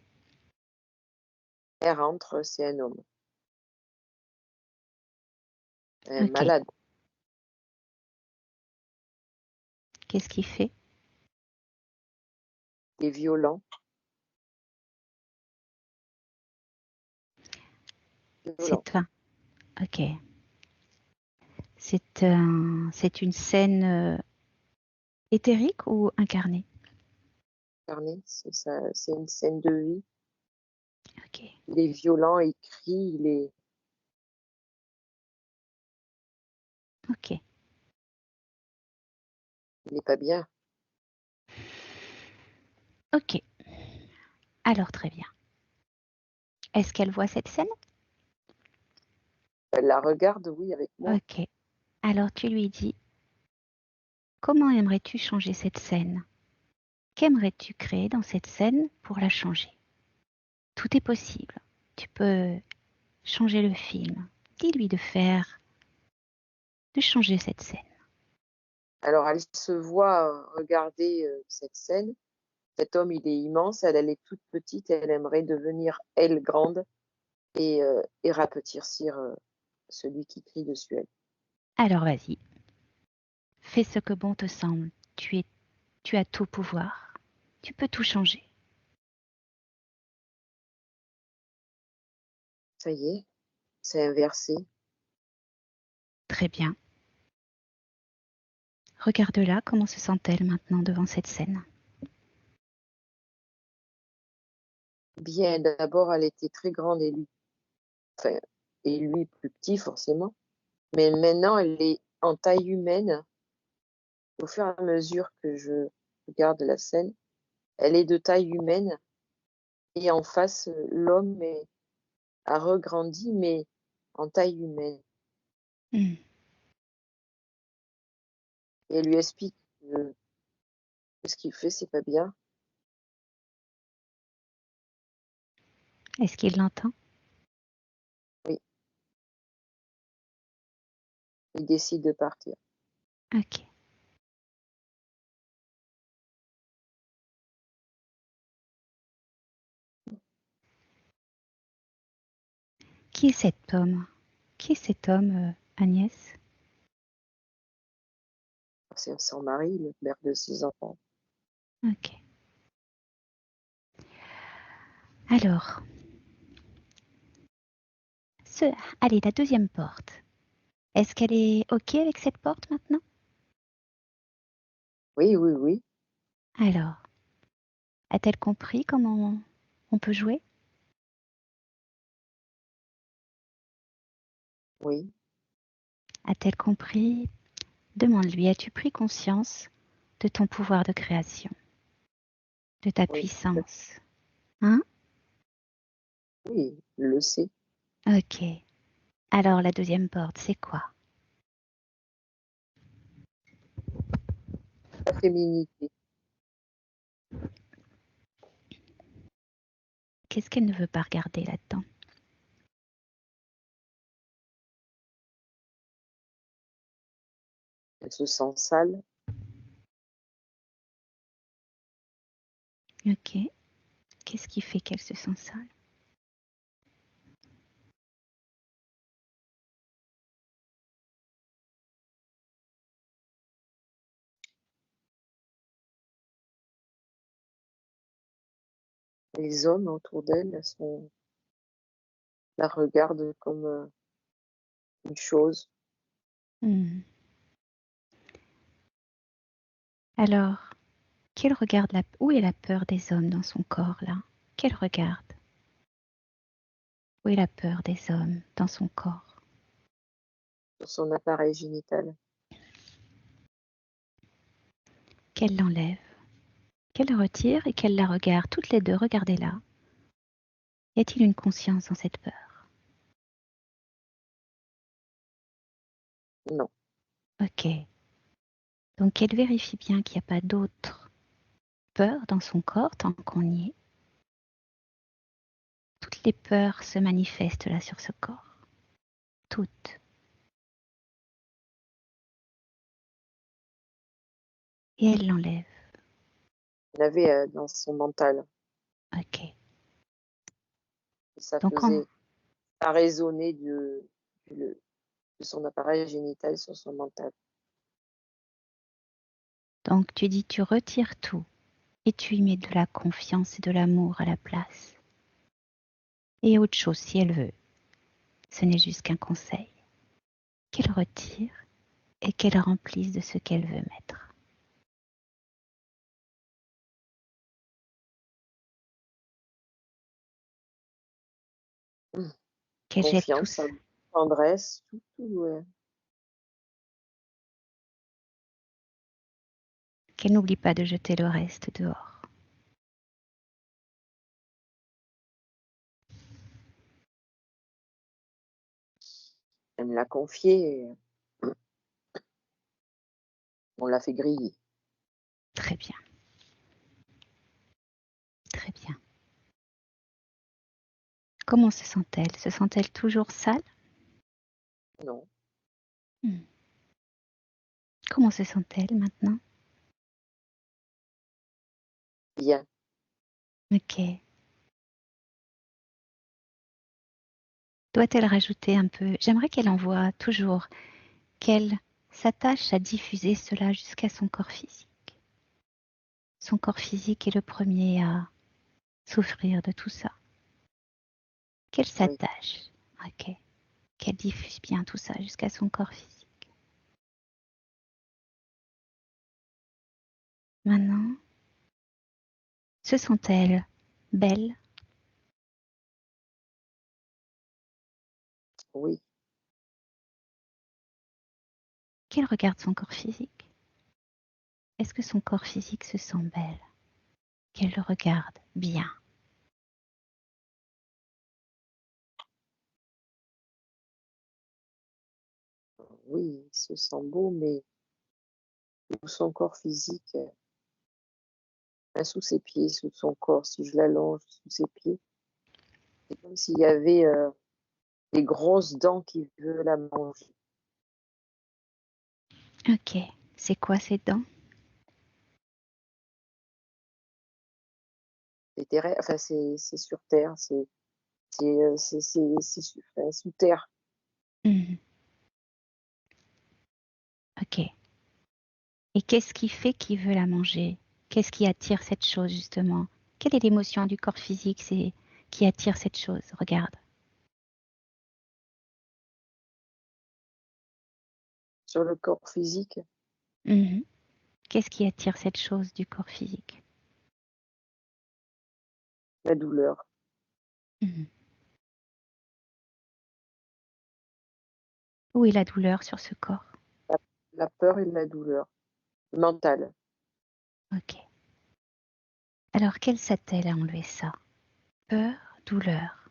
Speaker 2: Elle rentre, c'est un homme. Un
Speaker 3: Ok.
Speaker 2: malade.
Speaker 3: Qu'est-ce qu'il fait?
Speaker 2: Il est violent. Violent.
Speaker 3: C'est toi. Ok. C'est une scène éthérique ou incarnée?
Speaker 2: Incarné, c'est une scène de vie.
Speaker 3: Ok.
Speaker 2: Il est violent, il crie,
Speaker 3: Ok.
Speaker 2: il est pas bien.
Speaker 3: Ok. Alors très bien. Est-ce qu'elle voit cette scène?
Speaker 2: Elle la regarde, oui, avec moi.
Speaker 3: Ok. Alors tu lui dis, comment aimerais-tu changer cette scène? Qu'aimerais-tu créer dans cette scène pour la changer? Tout est possible. Tu peux changer le film. Dis-lui de changer cette scène.
Speaker 2: Alors elle se voit regarder cette scène. Cet homme, il est immense, elle est toute petite, elle aimerait devenir, elle, grande et rapetircir celui qui crie dessus elle.
Speaker 3: Alors vas-y. Fais ce que bon te semble. Tu as tout pouvoir. Tu peux tout changer.
Speaker 2: Ça y est, c'est inversé.
Speaker 3: Très bien. Regarde-la, comment se sent-elle maintenant devant cette scène?
Speaker 2: Bien, d'abord, elle était très grande enfin, et lui plus petit forcément. Mais maintenant, elle est en taille humaine. Au fur et à mesure que je regarde la scène, elle est de taille humaine. Et en face, l'homme a regrandi, mais en taille humaine.
Speaker 3: Hmm.
Speaker 2: Et elle lui explique que ce qu'il fait, c'est pas bien.
Speaker 3: Est-ce qu'il l'entend?
Speaker 2: Oui, il décide de partir.
Speaker 3: Ok. Qui est cet homme? Qui est cet homme, Agnès?
Speaker 2: C'est son mari, le père de ses enfants.
Speaker 3: Ok. Alors, allez, la deuxième porte. Est-ce qu'elle est ok avec cette porte maintenant?
Speaker 2: Oui, oui, oui.
Speaker 3: Alors, a-t-elle compris comment on peut jouer?
Speaker 2: Oui,
Speaker 3: A-t-elle compris? Demande-lui, as-tu pris conscience de ton pouvoir de création, de ta
Speaker 2: oui,
Speaker 3: puissance? Hein?
Speaker 2: oui, il le sait.
Speaker 3: Ok. Alors, la deuxième porte, c'est quoi?
Speaker 2: La féminité.
Speaker 3: Qu'est-ce qu'elle ne veut pas regarder là-dedans?
Speaker 2: Elle se sent sale.
Speaker 3: Ok. Qu'est-ce qui fait qu'elle se sent sale?
Speaker 2: Les hommes autour d'elle la regardent comme une chose.
Speaker 3: Hmm. Alors, qu'elle regarde où est la peur des hommes dans son corps là? Qu'elle regarde? Où est la peur des hommes dans son corps?
Speaker 2: Sur son appareil génital.
Speaker 3: Qu'elle l'enlève, qu'elle la retire et qu'elle la regarde, toutes les deux, regardez-la. Y a-t-il une conscience dans cette peur?
Speaker 2: Non,
Speaker 3: Ok. Donc elle vérifie bien qu'il n'y a pas d'autre peur dans son corps tant qu'on y est. Toutes les peurs se manifestent là sur ce corps. Toutes. Et elle l'enlève.
Speaker 2: elle avait dans son mental.
Speaker 3: Ok.
Speaker 2: Et ça
Speaker 3: Donc,
Speaker 2: faisait, ça résonnait de son appareil génital sur son mental.
Speaker 3: donc tu dis tu retires tout et tu y mets de la confiance et de l'amour à la place. Et autre chose si elle veut. Ce n'est juste qu'un conseil. Qu'elle retire et qu'elle remplisse de ce qu'elle veut mettre. Qu'elle jette tout
Speaker 2: Confiance,
Speaker 3: ça.
Speaker 2: tendresse, tout.
Speaker 3: Qu'elle n'oublie pas de jeter le reste dehors.
Speaker 2: Elle me l'a confié et on l'a fait griller.
Speaker 3: Très bien. Très bien. Comment se sent-elle? Se sent-elle toujours sale?
Speaker 2: Non,
Speaker 3: Comment se sent-elle maintenant?
Speaker 2: bien.
Speaker 3: Ok. Doit-elle rajouter un peu? J'aimerais qu'elle envoie toujours, qu'elle s'attache à diffuser cela jusqu'à son corps physique. Son corps physique est le premier à souffrir de tout ça. Qu'elle
Speaker 2: Oui.
Speaker 3: s'attache, ok, qu'elle diffuse bien tout ça jusqu'à son corps physique. Maintenant, se sent-elle belle?
Speaker 2: Oui,
Speaker 3: Qu'elle regarde son corps physique. Est-ce que son corps physique se sent belle? Qu'elle le regarde bien.
Speaker 2: oui, il se sent beau, mais tout son corps physique, sous ses pieds, sous son corps, si je l'allonge sous ses pieds, c'est comme s'il y avait des grosses dents qui veulent la manger.
Speaker 3: Ok, c'est quoi ces dents?
Speaker 2: Enfin, c'est sur terre, c'est sous terre.
Speaker 3: Mhm. Ok. Et qu'est-ce qui fait qu'il veut la manger? Qu'est-ce qui attire cette chose, justement? Quelle est l'émotion du corps physique qui attire cette chose? Regarde.
Speaker 2: Sur le corps physique,
Speaker 3: Mhm. Qu'est-ce qui attire cette chose du corps physique?
Speaker 2: la douleur.
Speaker 3: Mhm. Où est la douleur sur ce corps?
Speaker 2: La peur et la douleur. Le mental.
Speaker 3: Ok. Alors, quelle s'attelle à enlever ça? Peur, douleur.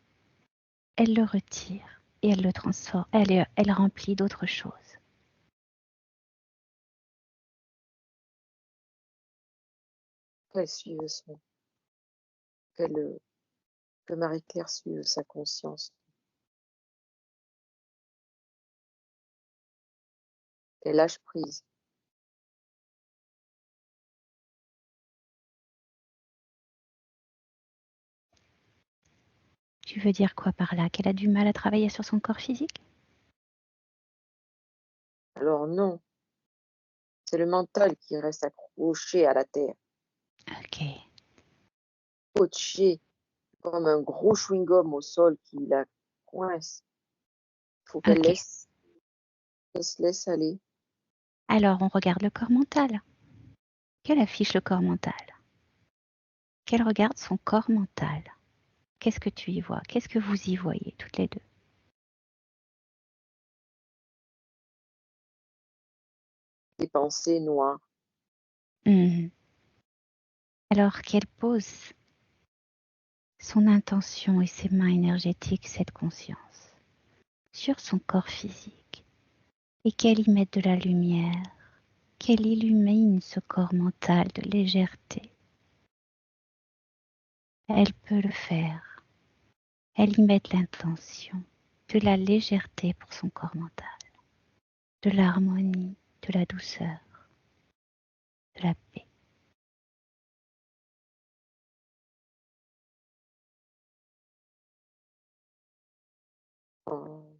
Speaker 3: Elle le retire et elle le transforme. Elle remplit d'autres choses.
Speaker 2: Qu'elle suive son, que Marie-Claire suive sa conscience. Qu'elle lâche prise.
Speaker 3: Tu veux dire quoi par là? Qu'elle a du mal à travailler sur son corps physique?
Speaker 2: Alors non, c'est le mental qui reste accroché à la terre,
Speaker 3: Ok.
Speaker 2: scotché comme un gros chewing-gum au sol qui la coince. Il faut
Speaker 3: Ok.
Speaker 2: qu'elle se laisse aller.
Speaker 3: Alors, on regarde le corps mental. Quelle affiche le corps mental? Qu'elle regarde son corps mental. Qu'est-ce que tu y vois? Qu'est-ce que vous y voyez toutes les deux?
Speaker 2: Des pensées noires.
Speaker 3: Mhm. Alors qu'elle pose son intention et ses mains énergétiques, cette conscience, sur son corps physique et qu'elle y mette de la lumière, qu'elle illumine ce corps mental de légèreté. Elle peut le faire. Elle y met de l'intention, de la légèreté pour son corps mental, de l'harmonie, de la douceur, de la paix.
Speaker 2: Oh.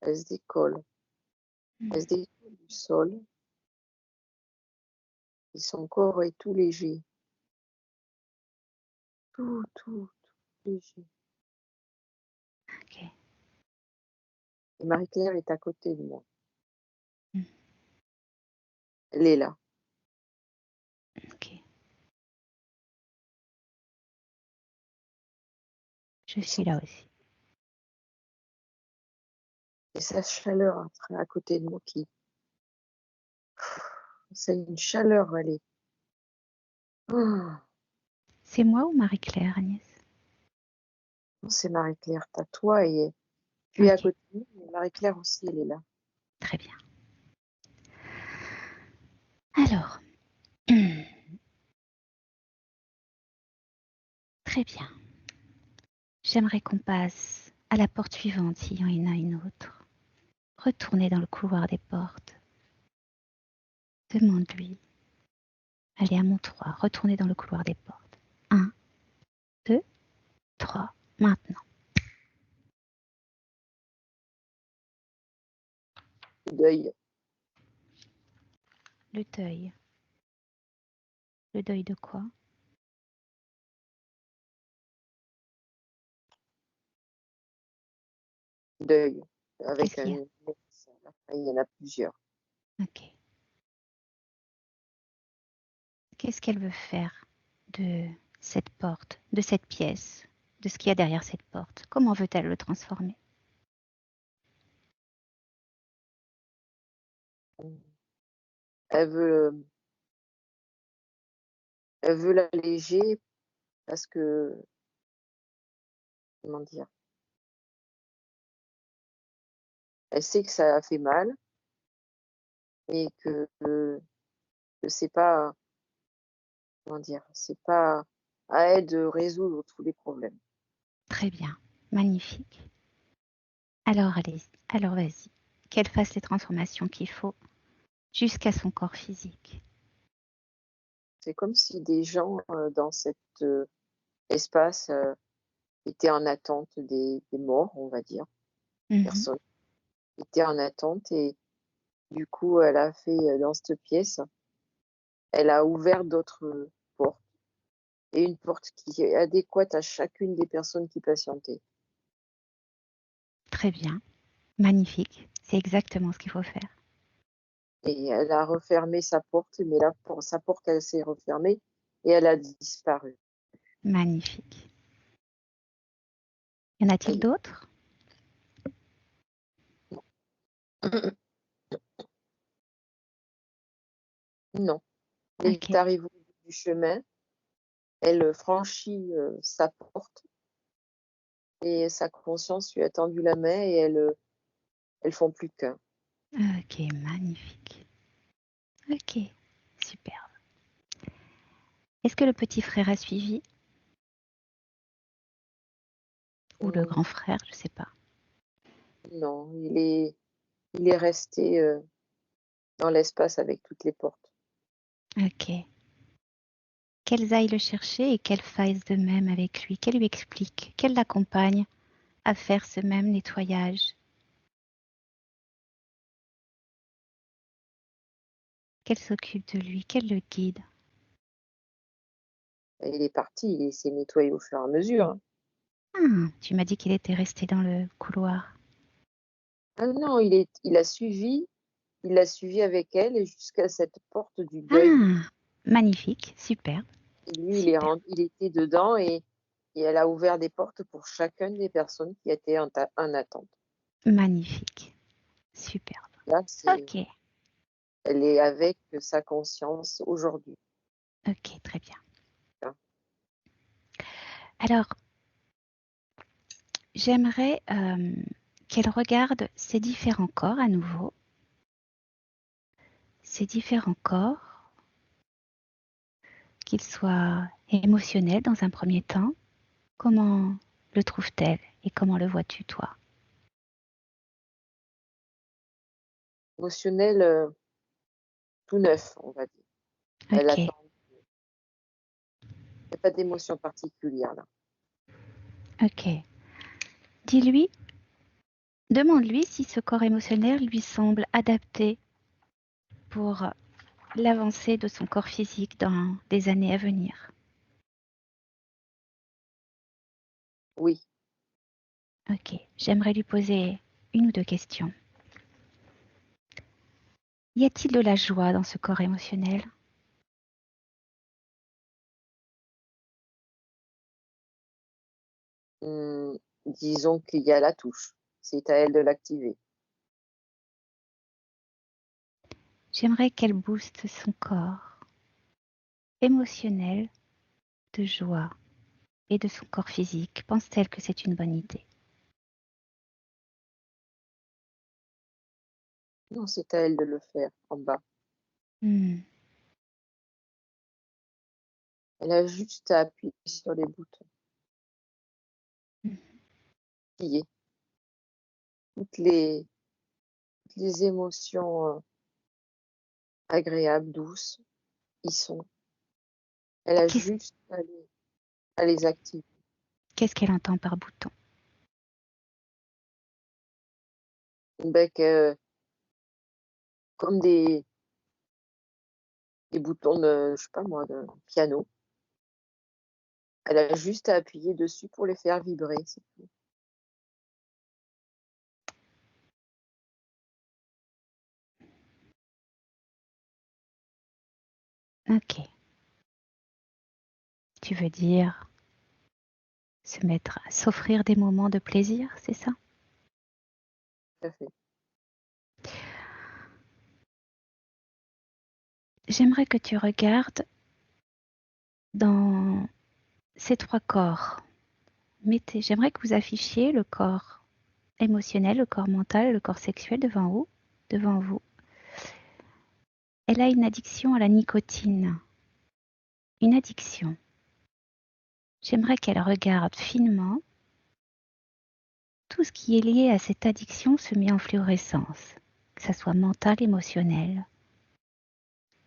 Speaker 2: Elle se décolle. Elle se décolle du sol et son corps est tout léger. Tout léger.
Speaker 3: Ok.
Speaker 2: Et Marie-Claire est à côté de moi.
Speaker 3: Mm.
Speaker 2: Elle est là.
Speaker 3: Ok. Je suis là aussi.
Speaker 2: Et sa chaleur à côté de moi qui. C'est une chaleur, elle est. Oh,
Speaker 3: C'est moi ou Marie-Claire, Agnès?
Speaker 2: c'est Marie-Claire. T'as toi et tu es à
Speaker 3: Ok,
Speaker 2: côté de nous, mais Marie-Claire aussi, elle est là.
Speaker 3: très bien. Alors, très bien. J'aimerais qu'on passe à la porte suivante s'il y en a une autre. Retournez dans le couloir des portes. Demande-lui. Allez, à mon 3, retournez dans le couloir des portes. 1, 2, 3, maintenant.
Speaker 2: Deuil.
Speaker 3: Le deuil. Le deuil de quoi?
Speaker 2: Deuil.
Speaker 3: Qu'est-ce
Speaker 2: Avec
Speaker 3: qu'il y a?
Speaker 2: un. Il y en a plusieurs.
Speaker 3: Ok. Qu'est-ce qu'elle veut faire de cette porte, de cette pièce, de ce qu'il y a derrière cette porte? Comment veut-elle le transformer?
Speaker 2: Elle veut l'alléger parce que, comment dire, elle sait que ça a fait mal et que c'est pas, comment dire, c'est pas à elle de résoudre tous les problèmes.
Speaker 3: Très bien. Magnifique. Alors, allez, alors vas-y. Qu'elle fasse les transformations qu'il faut jusqu'à son corps physique.
Speaker 2: C'est comme si des gens dans cet espace étaient en attente des morts, on va dire.
Speaker 3: Mhm.
Speaker 2: Personne était en attente et du coup, elle a fait dans cette pièce, elle a ouvert d'autres portes et une porte qui est adéquate à chacune des personnes qui patientaient.
Speaker 3: Très bien. Magnifique. C'est exactement ce qu'il faut faire.
Speaker 2: Et elle a refermé sa porte, mais là, sa porte, elle s'est refermée et elle a disparu.
Speaker 3: Magnifique. Y en a-t-il
Speaker 2: Et
Speaker 3: d'autres?
Speaker 2: non, elle
Speaker 3: Ok.
Speaker 2: est arrivée au bout du chemin, elle franchit sa porte et sa conscience lui a tendu la main et elles font plus qu'un.
Speaker 3: Ok, magnifique. Ok, superbe. Est-ce que le petit frère a suivi? Ou le grand frère, je sais pas.
Speaker 2: Non, il est resté dans l'espace avec toutes les portes.
Speaker 3: Ok. Qu'elles aillent le chercher et qu'elles fassent de même avec lui, qu'elles lui expliquent, qu'elles l'accompagnent à faire ce même nettoyage, qu'elles s'occupent de lui, qu'elles le guident.
Speaker 2: Et il est parti, il s'est nettoyé au fur et à mesure. Hein.
Speaker 3: Ah, tu m'as dit qu'il était resté dans le couloir.
Speaker 2: Ah non, il l'a suivi avec elle et jusqu'à cette porte du deuil.
Speaker 3: Ah, magnifique, superbe,
Speaker 2: Et lui,
Speaker 3: super,
Speaker 2: il était dedans et elle a ouvert des portes pour chacune des personnes qui étaient en attente.
Speaker 3: magnifique, superbe.
Speaker 2: Là,
Speaker 3: Ok,
Speaker 2: elle est avec sa conscience aujourd'hui.
Speaker 3: ok, très bien.
Speaker 2: Hein.
Speaker 3: Alors, j'aimerais qu'elle regarde ces différents corps à nouveau, ces différents corps, qu'ils soient émotionnels dans un premier temps. Comment le trouve-t-elle et comment le vois-tu, toi?
Speaker 2: Émotionnel, tout neuf, on va dire. Elle
Speaker 3: Ok,
Speaker 2: attend. Il n'y a pas d'émotion particulière là.
Speaker 3: ok. Dis-lui, demande-lui si ce corps émotionnel lui semble adapté pour l'avancée de son corps physique dans des années à venir.
Speaker 2: Oui,
Speaker 3: Ok, j'aimerais lui poser une ou deux questions. Y a-t-il de la joie dans ce corps émotionnel?
Speaker 2: disons qu'il y a la touche. C'est à elle de l'activer.
Speaker 3: J'aimerais qu'elle booste son corps émotionnel de joie et de son corps physique. Pense-t-elle que c'est une bonne idée?
Speaker 2: Non, c'est à elle de le faire en bas.
Speaker 3: Hmm.
Speaker 2: Elle a juste à appuyer sur les boutons.
Speaker 3: Hmm.
Speaker 2: Plier. Toutes les émotions agréables, douces, y sont. Elle a
Speaker 3: Qu'est-ce
Speaker 2: juste à les activer.
Speaker 3: qu'est-ce qu'elle entend par bouton?
Speaker 2: Ben, comme des boutons de, je sais pas moi, de piano. Elle a juste à appuyer dessus pour les faire vibrer. C'est tout.
Speaker 3: Ok. Tu veux dire se mettre à s'offrir des moments de plaisir, c'est ça?
Speaker 2: Tout à fait.
Speaker 3: J'aimerais que tu regardes dans ces trois corps. J'aimerais que vous affichiez le corps émotionnel, le corps mental, le corps sexuel devant vous. Elle a une addiction à la nicotine. Une addiction. J'aimerais qu'elle regarde finement. Tout ce qui est lié à cette addiction se met en fluorescence, que ça soit mental, émotionnel.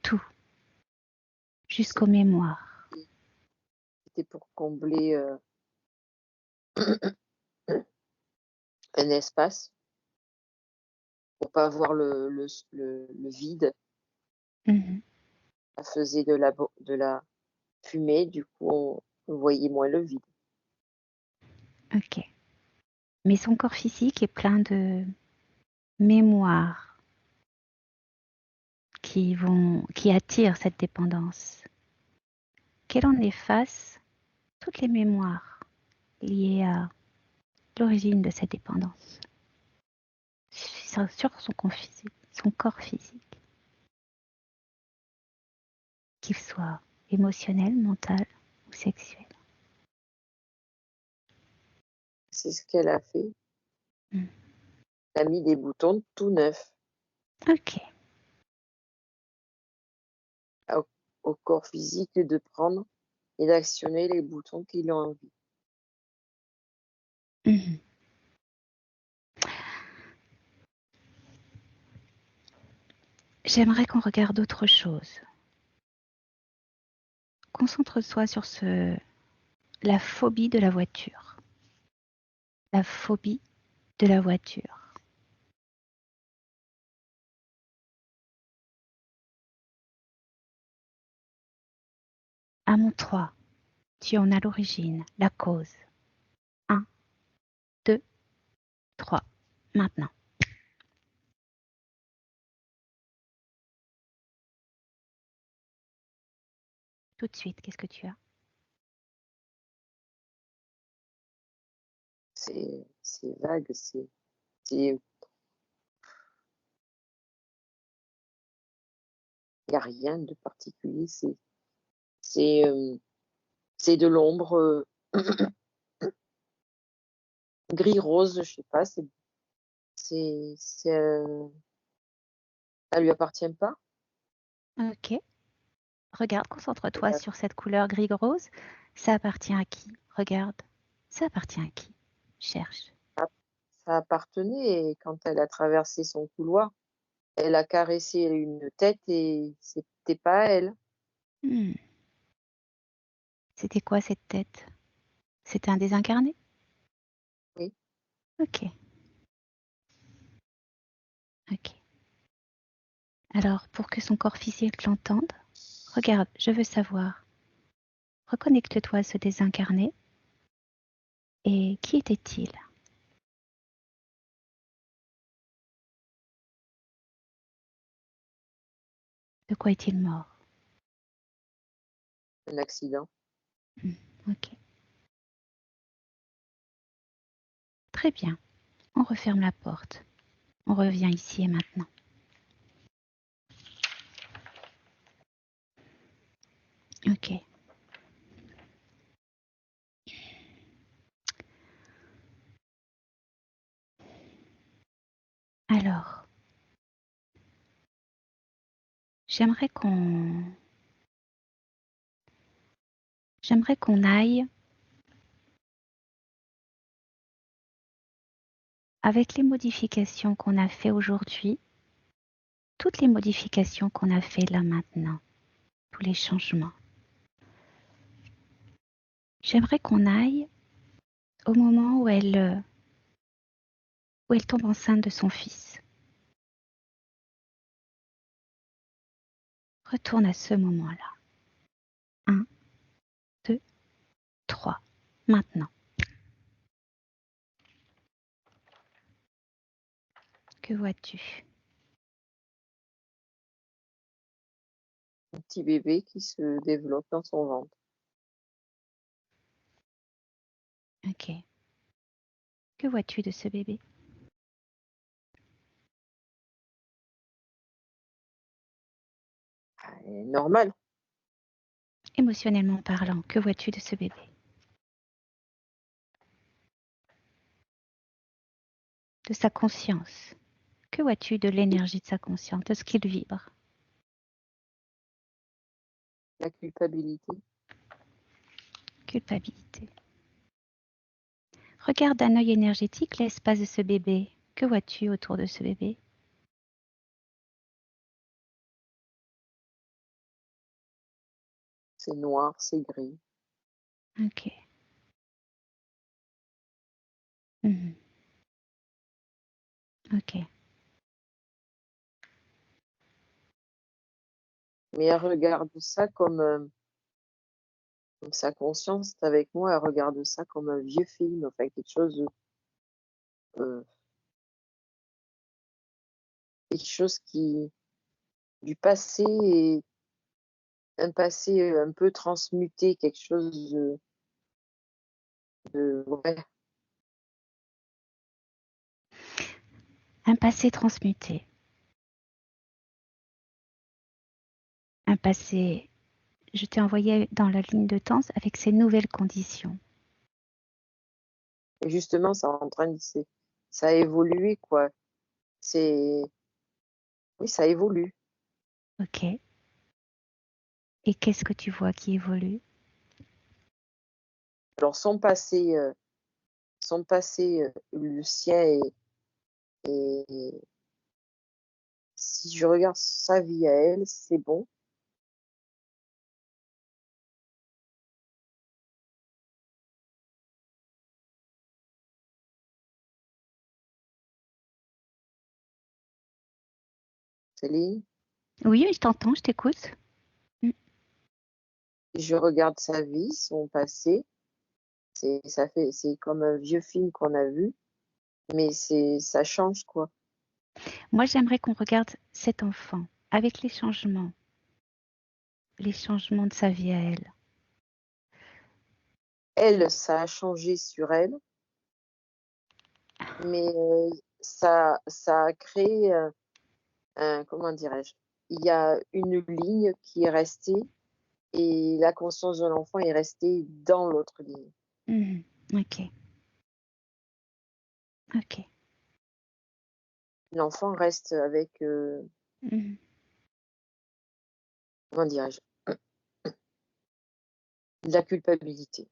Speaker 3: Tout. jusqu'aux mémoires.
Speaker 2: C'était pour combler un espace, pour pas voir le vide.
Speaker 3: Mhm.
Speaker 2: Ça faisait de la fumée, du coup on voyait moins le vide.
Speaker 3: Ok. Mais son corps physique est plein de mémoires qui attirent cette dépendance. Qu'elle en efface toutes les mémoires liées à l'origine de cette dépendance sur son corps physique, qu'il soit émotionnel, mental ou sexuel.
Speaker 2: C'est ce qu'elle a fait.
Speaker 3: Mm.
Speaker 2: Elle a mis des boutons tout neufs
Speaker 3: Ok.
Speaker 2: au corps physique de prendre et d'actionner les boutons qu'il a envie.
Speaker 3: Mhm. J'aimerais qu'on regarde autre chose. Concentre-toi sur la phobie de la voiture. La phobie de la voiture. À mon 3, tu en as l'origine, la cause. 1, 2, 3. Maintenant. Tout de suite, qu'est-ce que tu as?
Speaker 2: C'est vague, il n'y a rien de particulier, c'est de l'ombre gris-rose, je sais pas, ça lui appartient pas.
Speaker 3: Ok. Regarde, concentre-toi sur cette couleur gris-rose. Ça appartient à qui? Regarde. Ça appartient à qui? Cherche.
Speaker 2: Ça appartenait et quand elle a traversé son couloir, elle a caressé une tête et c'était pas elle.
Speaker 3: Hmm. C'était quoi cette tête? C'était un désincarné?
Speaker 2: Oui.
Speaker 3: Ok. Ok. Alors, pour que son corps physique l'entende, regarde, je veux savoir. Reconnecte-toi à ce désincarné. Et qui était-il? De quoi est-il mort?
Speaker 2: Un accident.
Speaker 3: Ok. Très bien. On referme la porte. On revient ici et maintenant. Ok. Alors, j'aimerais qu'on aille avec les modifications qu'on a fait aujourd'hui, toutes les modifications qu'on a fait là maintenant, tous les changements. J'aimerais qu'on aille au moment où elle tombe enceinte de son fils. Retourne à ce moment-là. 1, 2, 3. Maintenant. Que vois-tu?
Speaker 2: Un petit bébé qui se développe dans son ventre.
Speaker 3: Ok. Que vois-tu de ce bébé?
Speaker 2: Normal.
Speaker 3: Émotionnellement parlant, que vois-tu de ce bébé? De sa conscience. Que vois-tu de l'énergie de sa conscience, de ce qu'il vibre?
Speaker 2: La culpabilité.
Speaker 3: Culpabilité. Regarde d'un œil énergétique l'espace de ce bébé. Que vois-tu autour de ce bébé?
Speaker 2: C'est noir, c'est gris.
Speaker 3: OK. Mmh. OK.
Speaker 2: Mais elle regarde ça comme sa conscience est avec moi, elle regarde ça comme un vieux film, enfin heu, quelque chose qui du passé et un passé, un peu transmuté, quelque chose de ouais,
Speaker 3: Un passé transmuté. Un passé je t'ai envoyé dans la ligne de temps avec ces nouvelles conditions.
Speaker 2: et justement, ça a évolué, quoi. C'est oui, ça évolue.
Speaker 3: OK. Et qu'est-ce que tu vois qui évolue?
Speaker 2: Alors son passé, le sien est si je regarde sa vie à elle, c'est bon. Céline,
Speaker 3: Oui, je t'entends, je t'écoute. Mmh.
Speaker 2: si je regarde sa vie, son passé, c'est comme un vieux film qu'on a vu, mais ça change, quoi.
Speaker 3: Moi, j'aimerais qu'on regarde cet enfant avec les changements de sa vie à elle.
Speaker 2: Elle, ça a changé sur elle, mais ça a créé, un comment dirais-je? Il y a une ligne qui est restée et la conscience de l'enfant est restée dans l'autre ligne.
Speaker 3: Mmh. OK. OK.
Speaker 2: L'enfant reste avec,
Speaker 3: Mmh.
Speaker 2: comment dirais-je? De la culpabilité.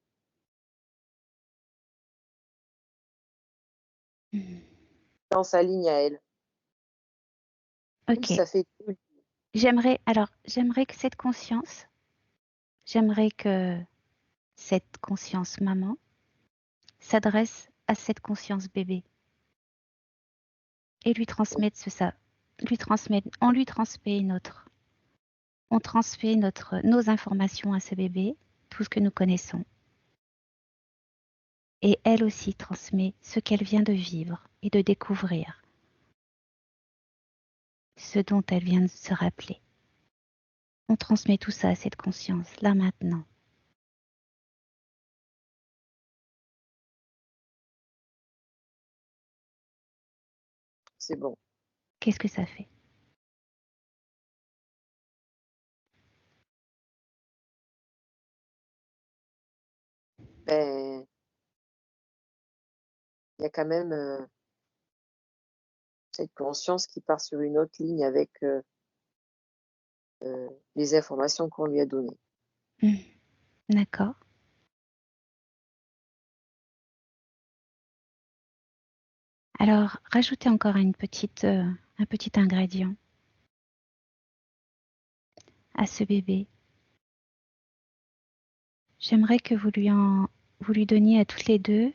Speaker 3: Mmh.
Speaker 2: Dans sa ligne à elle. Oui,
Speaker 3: OK.
Speaker 2: ça fait tout
Speaker 3: J'aimerais que j'aimerais que cette conscience maman s'adresse à cette conscience bébé et lui transmette on lui transmet on transmet nos informations à ce bébé, tout ce que nous connaissons. Et elle aussi transmet ce qu'elle vient de vivre et de découvrir, ce dont elle vient de se rappeler. On transmet tout ça à cette conscience, là maintenant.
Speaker 2: c'est bon.
Speaker 3: Qu'est-ce que ça fait?
Speaker 2: Ben, il y a quand même, cette conscience qui part sur une autre ligne avec, les informations qu'on lui a données.
Speaker 3: Mmh. D'accord. Alors, rajoutez encore un petit ingrédient à ce bébé. J'aimerais que vous lui donniez à toutes les deux,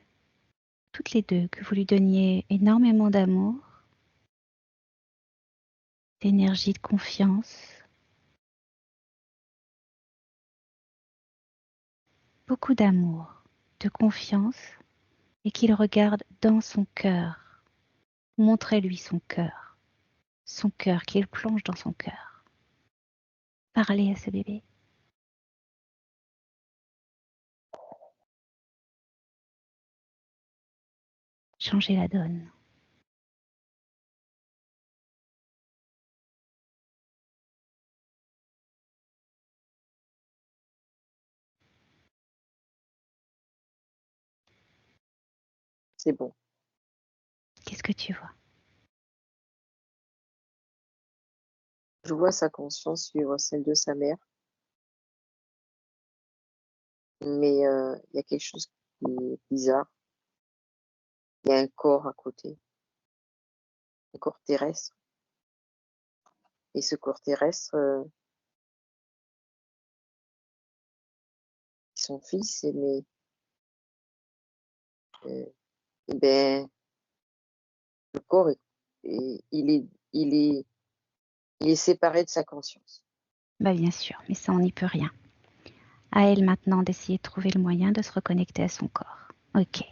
Speaker 3: que vous lui donniez énormément d'amour, d'énergie, de confiance, beaucoup d'amour, de confiance, et qu'il regarde dans son cœur. Montrez-lui son cœur, qu'il plonge dans son cœur. Parlez à ce bébé. Changez la donne.
Speaker 2: C'est bon.
Speaker 3: Qu'est-ce que tu vois?
Speaker 2: Je vois sa conscience suivre celle de sa mère, mais il y a quelque chose qui est bizarre. Il y a un corps à côté, un corps terrestre et ce corps terrestre, son fils, mais eh ben, le corps, il est séparé de sa conscience.
Speaker 3: Bah, bien sûr, mais ça, on n'y peut rien. À elle maintenant d'essayer de trouver le moyen de se reconnecter à son corps. Ok,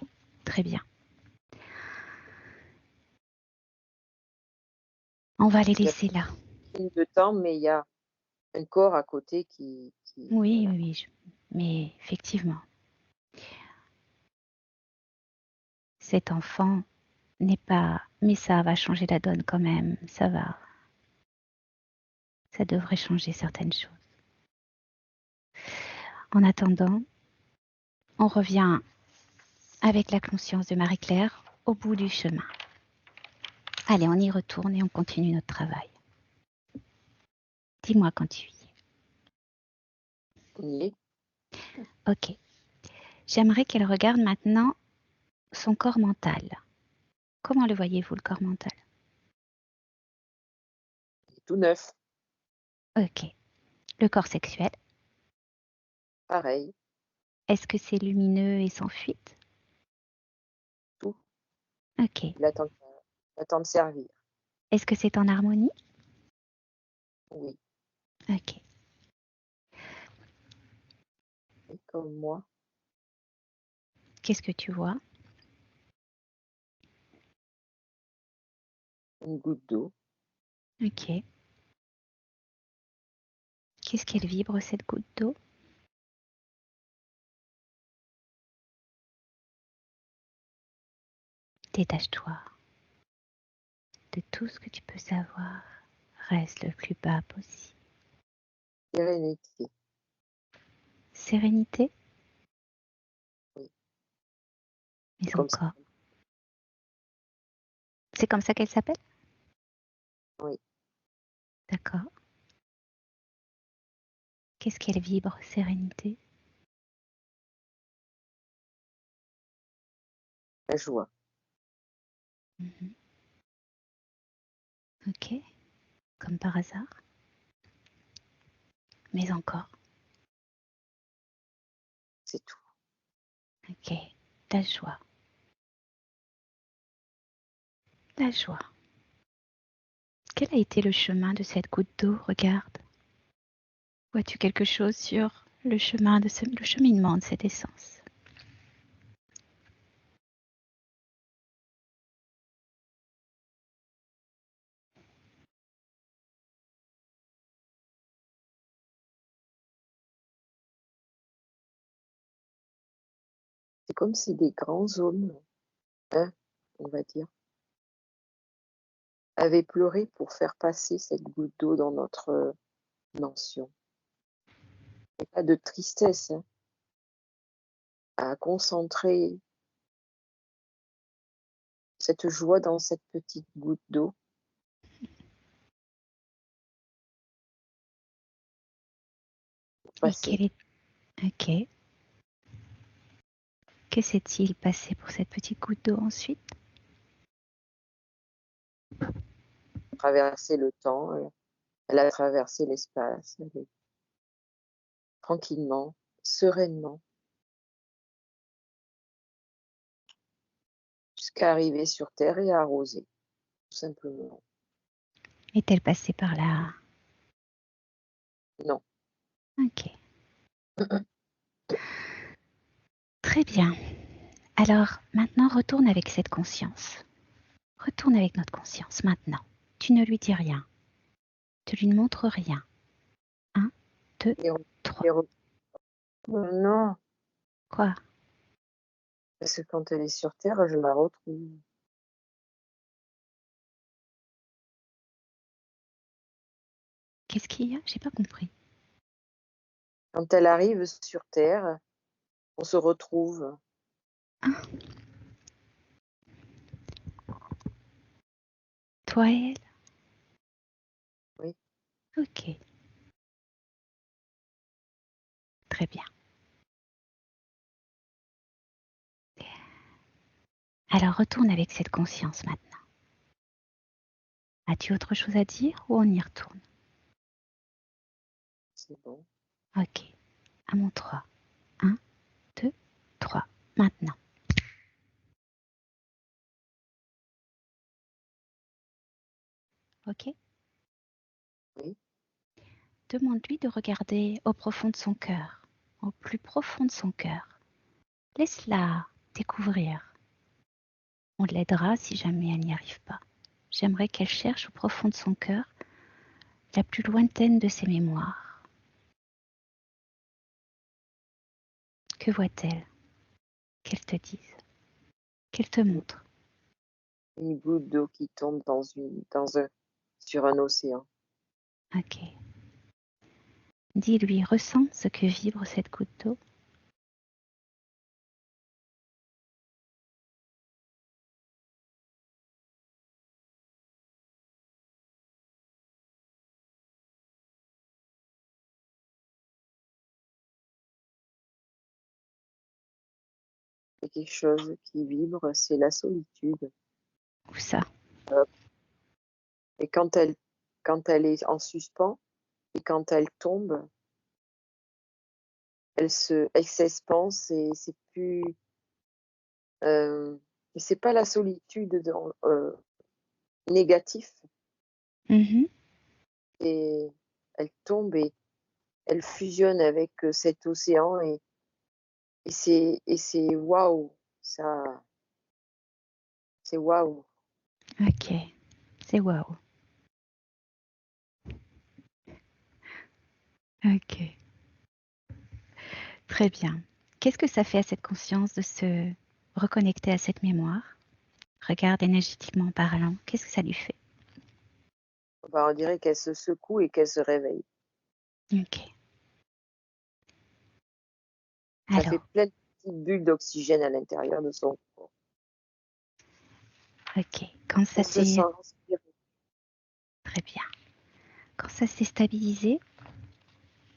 Speaker 3: très bien. On va les
Speaker 2: Il y a
Speaker 3: laisser là.
Speaker 2: plus de temps, mais il y a un corps à côté qui
Speaker 3: Oui,
Speaker 2: voilà.
Speaker 3: oui, oui. Mais effectivement, cet enfant n'est pas... Mais ça va changer la donne quand même. Ça va. Ça devrait changer certaines choses. En attendant, on revient avec la conscience de Marie-Claire au bout du chemin. Allez, on y retourne et on continue notre travail. Dis-moi quand tu y es.
Speaker 2: On y est.
Speaker 3: Ok. J'aimerais qu'elle regarde maintenant son corps mental. Comment le voyez-vous, le corps mental?
Speaker 2: Il est tout neuf,
Speaker 3: Ok. Le corps sexuel,
Speaker 2: pareil,
Speaker 3: est-ce que c'est lumineux et sans fuite?
Speaker 2: tout.
Speaker 3: Ok.
Speaker 2: Il attend de servir.
Speaker 3: Est-ce que c'est en harmonie?
Speaker 2: Oui,
Speaker 3: Ok.
Speaker 2: et comme moi,
Speaker 3: Qu'est-ce que tu vois?
Speaker 2: une goutte d'eau.
Speaker 3: Ok. Qu'est-ce qu'elle vibre, cette goutte d'eau? Détache-toi de tout ce que tu peux savoir. Reste le plus bas possible.
Speaker 2: Sérénité.
Speaker 3: Sérénité,
Speaker 2: Oui, c'est
Speaker 3: mais
Speaker 2: comme ça.
Speaker 3: encore. C'est comme ça qu'elle s'appelle?
Speaker 2: Oui,
Speaker 3: D'accord. Qu'est-ce qu'elle vibre, sérénité?
Speaker 2: la joie.
Speaker 3: Mhm. Ok. Comme par hasard. Mais encore.
Speaker 2: C'est tout.
Speaker 3: Ok. La joie. La joie. Quel a été le chemin de cette goutte d'eau? Regarde. Vois-tu quelque chose sur le chemin de le cheminement de cette essence?
Speaker 2: C'est comme si des grands hommes, hein, on va dire, avaient pleuré pour faire passer cette goutte d'eau dans notre dimension. Et pas de tristesse, hein, à concentrer cette joie dans cette petite goutte d'eau.
Speaker 3: Et
Speaker 2: Passer,
Speaker 3: Ok. Que s'est-il passé pour cette petite goutte d'eau ensuite?
Speaker 2: traverser le temps, elle a traversé l'espace, tranquillement, sereinement, jusqu'à arriver sur Terre et arroser, tout simplement.
Speaker 3: Est-elle passée par là?
Speaker 2: Non,
Speaker 3: Ok. Très bien. Alors, maintenant, retourne avec cette conscience. Retourne avec notre conscience, maintenant. Tu ne lui dis rien. Tu lui ne montres rien. 1, 2,
Speaker 2: les
Speaker 3: 3.
Speaker 2: les non,
Speaker 3: Quoi?
Speaker 2: parce que quand elle est sur Terre, je la retrouve.
Speaker 3: Qu'est-ce qu'il y a? J'ai pas compris.
Speaker 2: Quand elle arrive sur Terre, on se retrouve.
Speaker 3: Hein? Toi et elle?
Speaker 2: Oui,
Speaker 3: Ok. Très bien. Alors, retourne avec cette conscience maintenant. As-tu autre chose à dire ou on y retourne?
Speaker 2: c'est bon.
Speaker 3: Ok. À mon 3. 1, 2, 3. Maintenant. Ok?
Speaker 2: Oui.
Speaker 3: Demande-lui de regarder au profond de son cœur, au plus profond de son cœur. Laisse-la découvrir. On l'aidera si jamais elle n'y arrive pas. J'aimerais qu'elle cherche au profond de son cœur la plus lointaine de ses mémoires. Que voit-elle? Qu'elle te dise? Qu'elle te montre?
Speaker 2: Une goutte d'eau qui tombe sur un océan.
Speaker 3: Ok. Dis-lui, ressens ce que vibre cette goutte d'eau.
Speaker 2: Il y a quelque chose qui vibre, c'est la solitude.
Speaker 3: Où ça?
Speaker 2: Et quand elle est en suspens et quand elle tombe, elle s'expanse et c'est plus. Et c'est pas la solitude négatif.
Speaker 3: Mhm.
Speaker 2: Et elle tombe et elle fusionne avec cet océan et c'est waouh, ça, c'est waouh.
Speaker 3: Ok. C'est waouh. Ok. Très bien. Qu'est-ce que ça fait à cette conscience de se reconnecter à cette mémoire? Regarde énergétiquement parlant. Qu'est-ce que ça lui fait?
Speaker 2: On dirait qu'elle se secoue et qu'elle se réveille.
Speaker 3: Ok.
Speaker 2: Ça fait
Speaker 3: Alors,
Speaker 2: plein de petites bulles d'oxygène à l'intérieur de son corps.
Speaker 3: ok. Quand ça
Speaker 2: On se
Speaker 3: s'est
Speaker 2: sent respirer.
Speaker 3: très bien. Quand ça s'est stabilisé,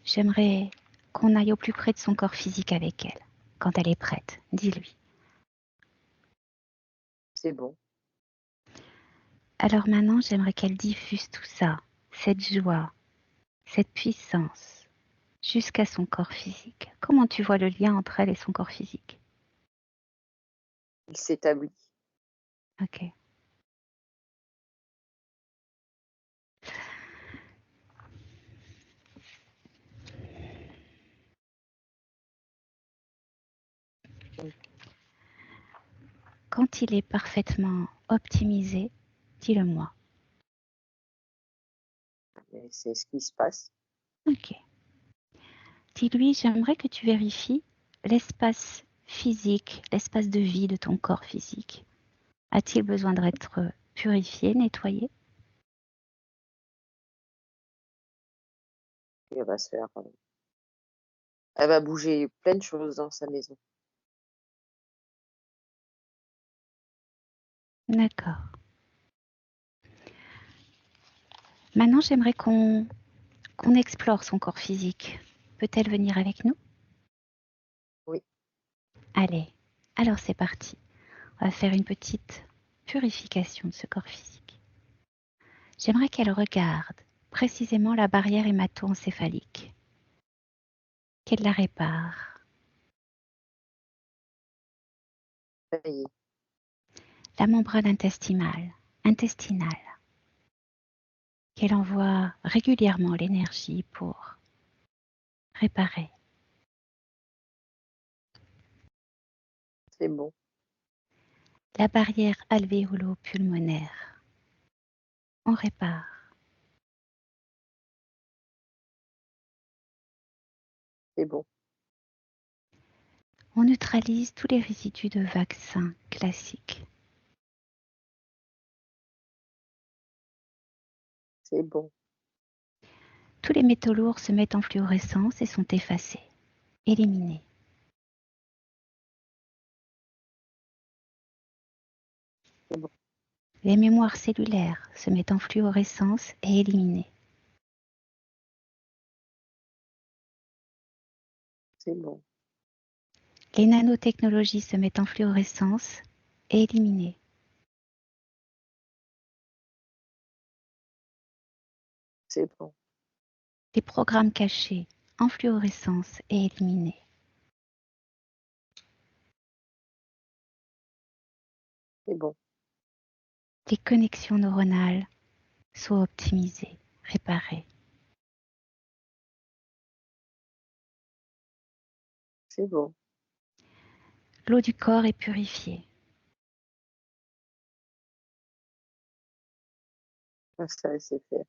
Speaker 3: j'aimerais qu'on aille au plus près de son corps physique avec elle. Quand elle est prête, dis-lui.
Speaker 2: C'est bon.
Speaker 3: Alors maintenant, j'aimerais qu'elle diffuse tout ça, cette joie, cette puissance, jusqu'à son corps physique. Comment tu vois le lien entre elle et son corps physique?
Speaker 2: Il s'établit.
Speaker 3: Ok. Quand il est parfaitement optimisé, dis-le-moi.
Speaker 2: Et c'est ce qui se passe.
Speaker 3: Ok. Dis-lui, j'aimerais que tu vérifies l'espace physique, l'espace de vie de ton corps physique. A-t-il besoin d'être purifié, nettoyé?
Speaker 2: Et elle va bouger plein de choses dans sa maison.
Speaker 3: D'accord. Maintenant, j'aimerais qu'on explore son corps physique. Peut-elle venir avec nous?
Speaker 2: Oui.
Speaker 3: Allez, alors c'est parti. On va faire une petite purification de ce corps physique. J'aimerais qu'elle regarde précisément la barrière hémato-encéphalique, qu'elle la répare.
Speaker 2: Ça y est.
Speaker 3: La membrane intestinale, qu'elle envoie régulièrement l'énergie pour réparer.
Speaker 2: C'est bon.
Speaker 3: La barrière alvéolo-pulmonaire, on répare.
Speaker 2: C'est bon.
Speaker 3: On neutralise tous les résidus de vaccins classiques.
Speaker 2: C'est bon.
Speaker 3: Tous les métaux lourds se mettent en fluorescence et sont effacés, éliminés.
Speaker 2: C'est bon.
Speaker 3: Les mémoires cellulaires se mettent en fluorescence et éliminés.
Speaker 2: C'est bon.
Speaker 3: Les nanotechnologies se mettent en fluorescence et éliminés.
Speaker 2: C'est bon.
Speaker 3: Les programmes cachés en fluorescence et éliminés.
Speaker 2: C'est bon.
Speaker 3: Les connexions neuronales soient optimisées, réparées.
Speaker 2: C'est bon.
Speaker 3: L'eau du corps est purifiée.
Speaker 2: Ça, c'est fait.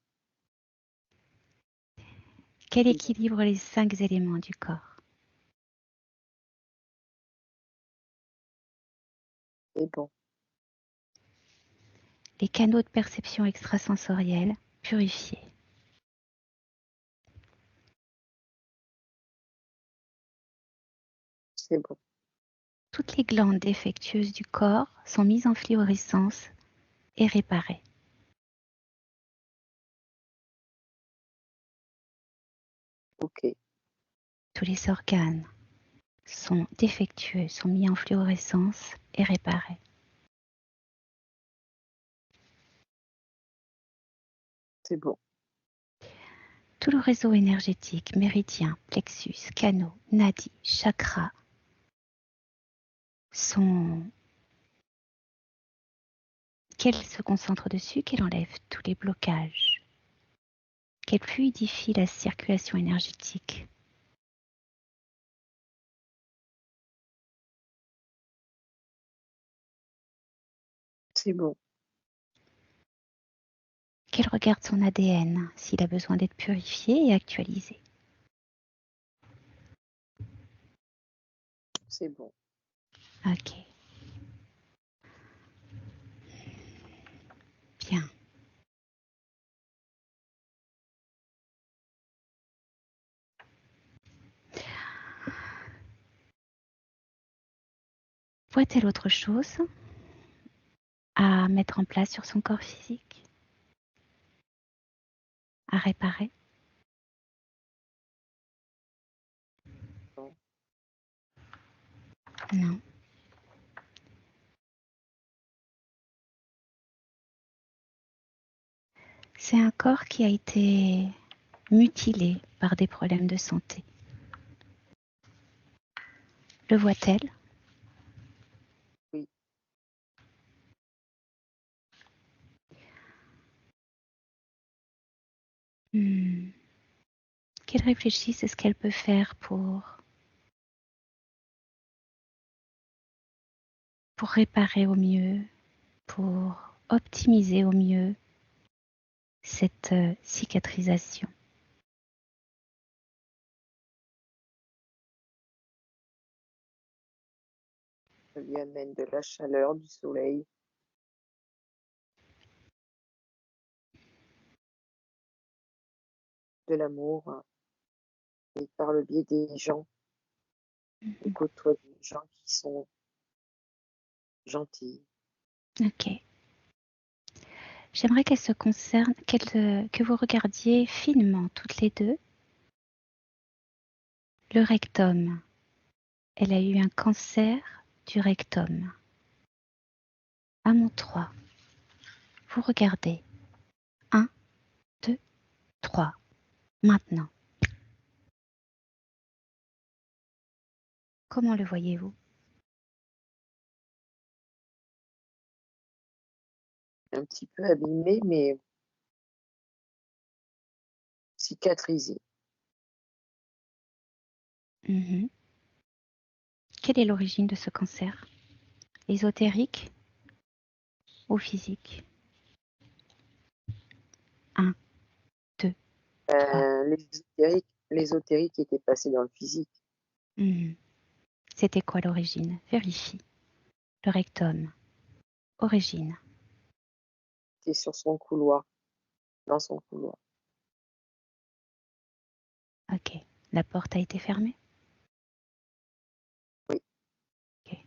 Speaker 3: Quel équilibre les 5 éléments du corps?
Speaker 2: C'est bon.
Speaker 3: Les canaux de perception extrasensorielle purifiés.
Speaker 2: C'est bon.
Speaker 3: Toutes les glandes défectueuses du corps sont mises en fluorescence et réparées.
Speaker 2: OK.
Speaker 3: Tous les organes sont défectueux, sont mis en fluorescence et réparés.
Speaker 2: C'est bon.
Speaker 3: Tout le réseau énergétique, méridien, plexus, canaux, nadis, chakras qu'elle se concentre dessus, qu'elle enlève tous les blocages, qu'elle fluidifie la circulation énergétique.
Speaker 2: C'est bon.
Speaker 3: Qu'elle regarde son ADN s'il a besoin d'être purifié et actualisé.
Speaker 2: C'est bon.
Speaker 3: Ok. Bien. Voit-elle autre chose à mettre en place sur son corps physique? À réparer?
Speaker 2: Non.
Speaker 3: Non. C'est un corps qui a été mutilé par des problèmes de santé. Le voit-elle?
Speaker 2: Oui.
Speaker 3: Qu'elle réfléchisse à ce qu'elle peut faire pour réparer au mieux, pour optimiser au mieux cette cicatrisation.
Speaker 2: Ça lui amène de la chaleur, du soleil. De l'amour. Et par le biais des gens. Elle côtoie des gens qui sont gentils.
Speaker 3: Ok. J'aimerais qu'elle se concerne, que vous regardiez finement toutes les deux le rectum. Elle a eu un cancer du rectum. À mon 3, vous regardez. 1, 2, 3. Maintenant. Comment le voyez-vous?
Speaker 2: Un petit peu abîmé, mais cicatrisé.
Speaker 3: Quelle est l'origine de ce cancer? Ésotérique ou physique? 1, 2, 3.
Speaker 2: L'ésotérique était passé dans le physique.
Speaker 3: C'était quoi l'origine? Vérifie. Le rectum. Origine.
Speaker 2: C'était sur son couloir, dans son couloir.
Speaker 3: Ok. La porte a été fermée?
Speaker 2: Oui.
Speaker 3: Ok.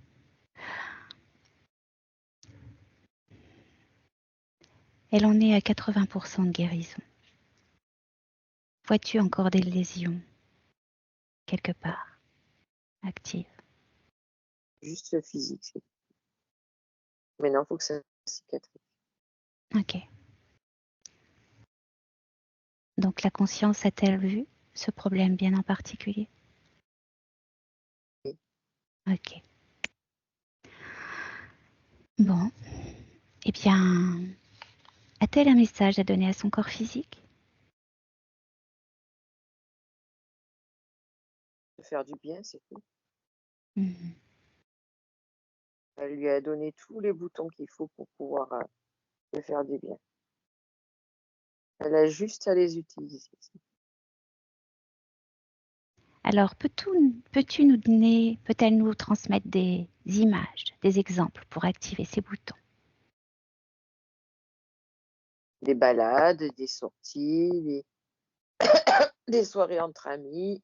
Speaker 3: Elle en est à 80% de guérison. Vois-tu encore des lésions quelque part actives?
Speaker 2: Juste le physique. Maintenant, il faut que ça cicatrise.
Speaker 3: Ok. Donc la conscience a-t-elle vu ce problème bien en particulier?
Speaker 2: Oui.
Speaker 3: Ok. Bon, eh bien, a-t-elle un message à donner à son corps physique?
Speaker 2: De faire du bien, c'est tout.
Speaker 3: Mhm.
Speaker 2: Elle lui a donné tous les boutons qu'il faut pour pouvoir lui faire du bien. Elle a juste à les utiliser.
Speaker 3: Alors, peux-tu nous donner, peut-elle nous transmettre des images, des exemples pour activer ces boutons?
Speaker 2: Des balades, des sorties, des soirées entre amis,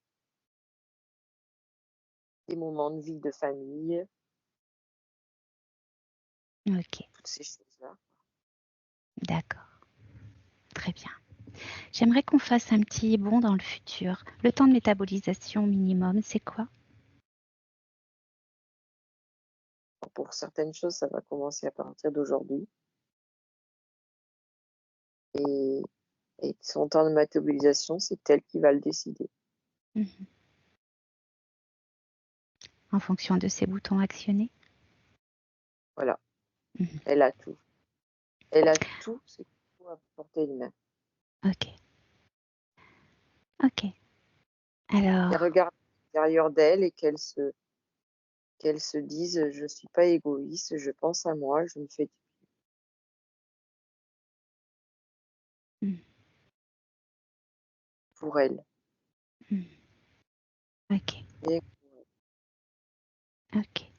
Speaker 2: des moments de vie de famille,
Speaker 3: Ok,
Speaker 2: toutes ces choses-là.
Speaker 3: d'accord, très bien. J'aimerais qu'on fasse un petit bond dans le futur. Le temps de métabolisation minimum, c'est quoi?
Speaker 2: Pour certaines choses, ça va commencer à partir d'aujourd'hui. Et, et son temps de métabolisation, c'est elle qui va le décider.
Speaker 3: Mhm. En fonction de ces boutons actionnés?
Speaker 2: Voilà,
Speaker 3: Mhm.
Speaker 2: elle a tout. Elle a tout ce qu'il faut à portée de main.
Speaker 3: Ok, ok.
Speaker 2: Elle
Speaker 3: Alors,
Speaker 2: regarde l'intérieur d'elle et qu'elle se dise, je suis pas égoïste, je pense à moi, je me fais du
Speaker 3: mhm,
Speaker 2: pour elle.
Speaker 3: mhm. Ok,
Speaker 2: Et
Speaker 3: ok.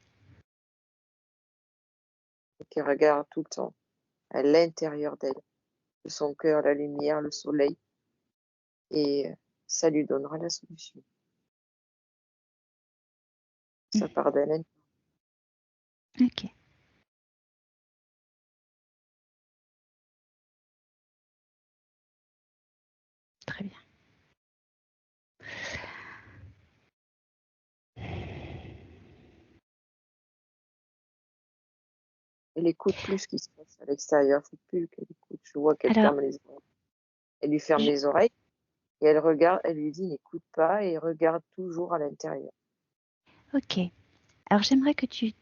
Speaker 2: qu'elle regarde tout le temps à l'intérieur d'elle, de son cœur, la lumière, le soleil, et ça lui donnera la solution. Ça
Speaker 3: Mhm.
Speaker 2: part d'elle.
Speaker 3: Ok, très bien.
Speaker 2: Elle écoute plus ce qui se passe à l'extérieur, faut plus qu'elle écoute. Je vois qu'elle
Speaker 3: Alors,
Speaker 2: ferme les oreilles. Elle lui ferme
Speaker 3: je-
Speaker 2: les oreilles et elle regarde, elle lui dit n'écoute pas et regarde toujours à l'intérieur.
Speaker 3: ok. Alors, j'aimerais que tu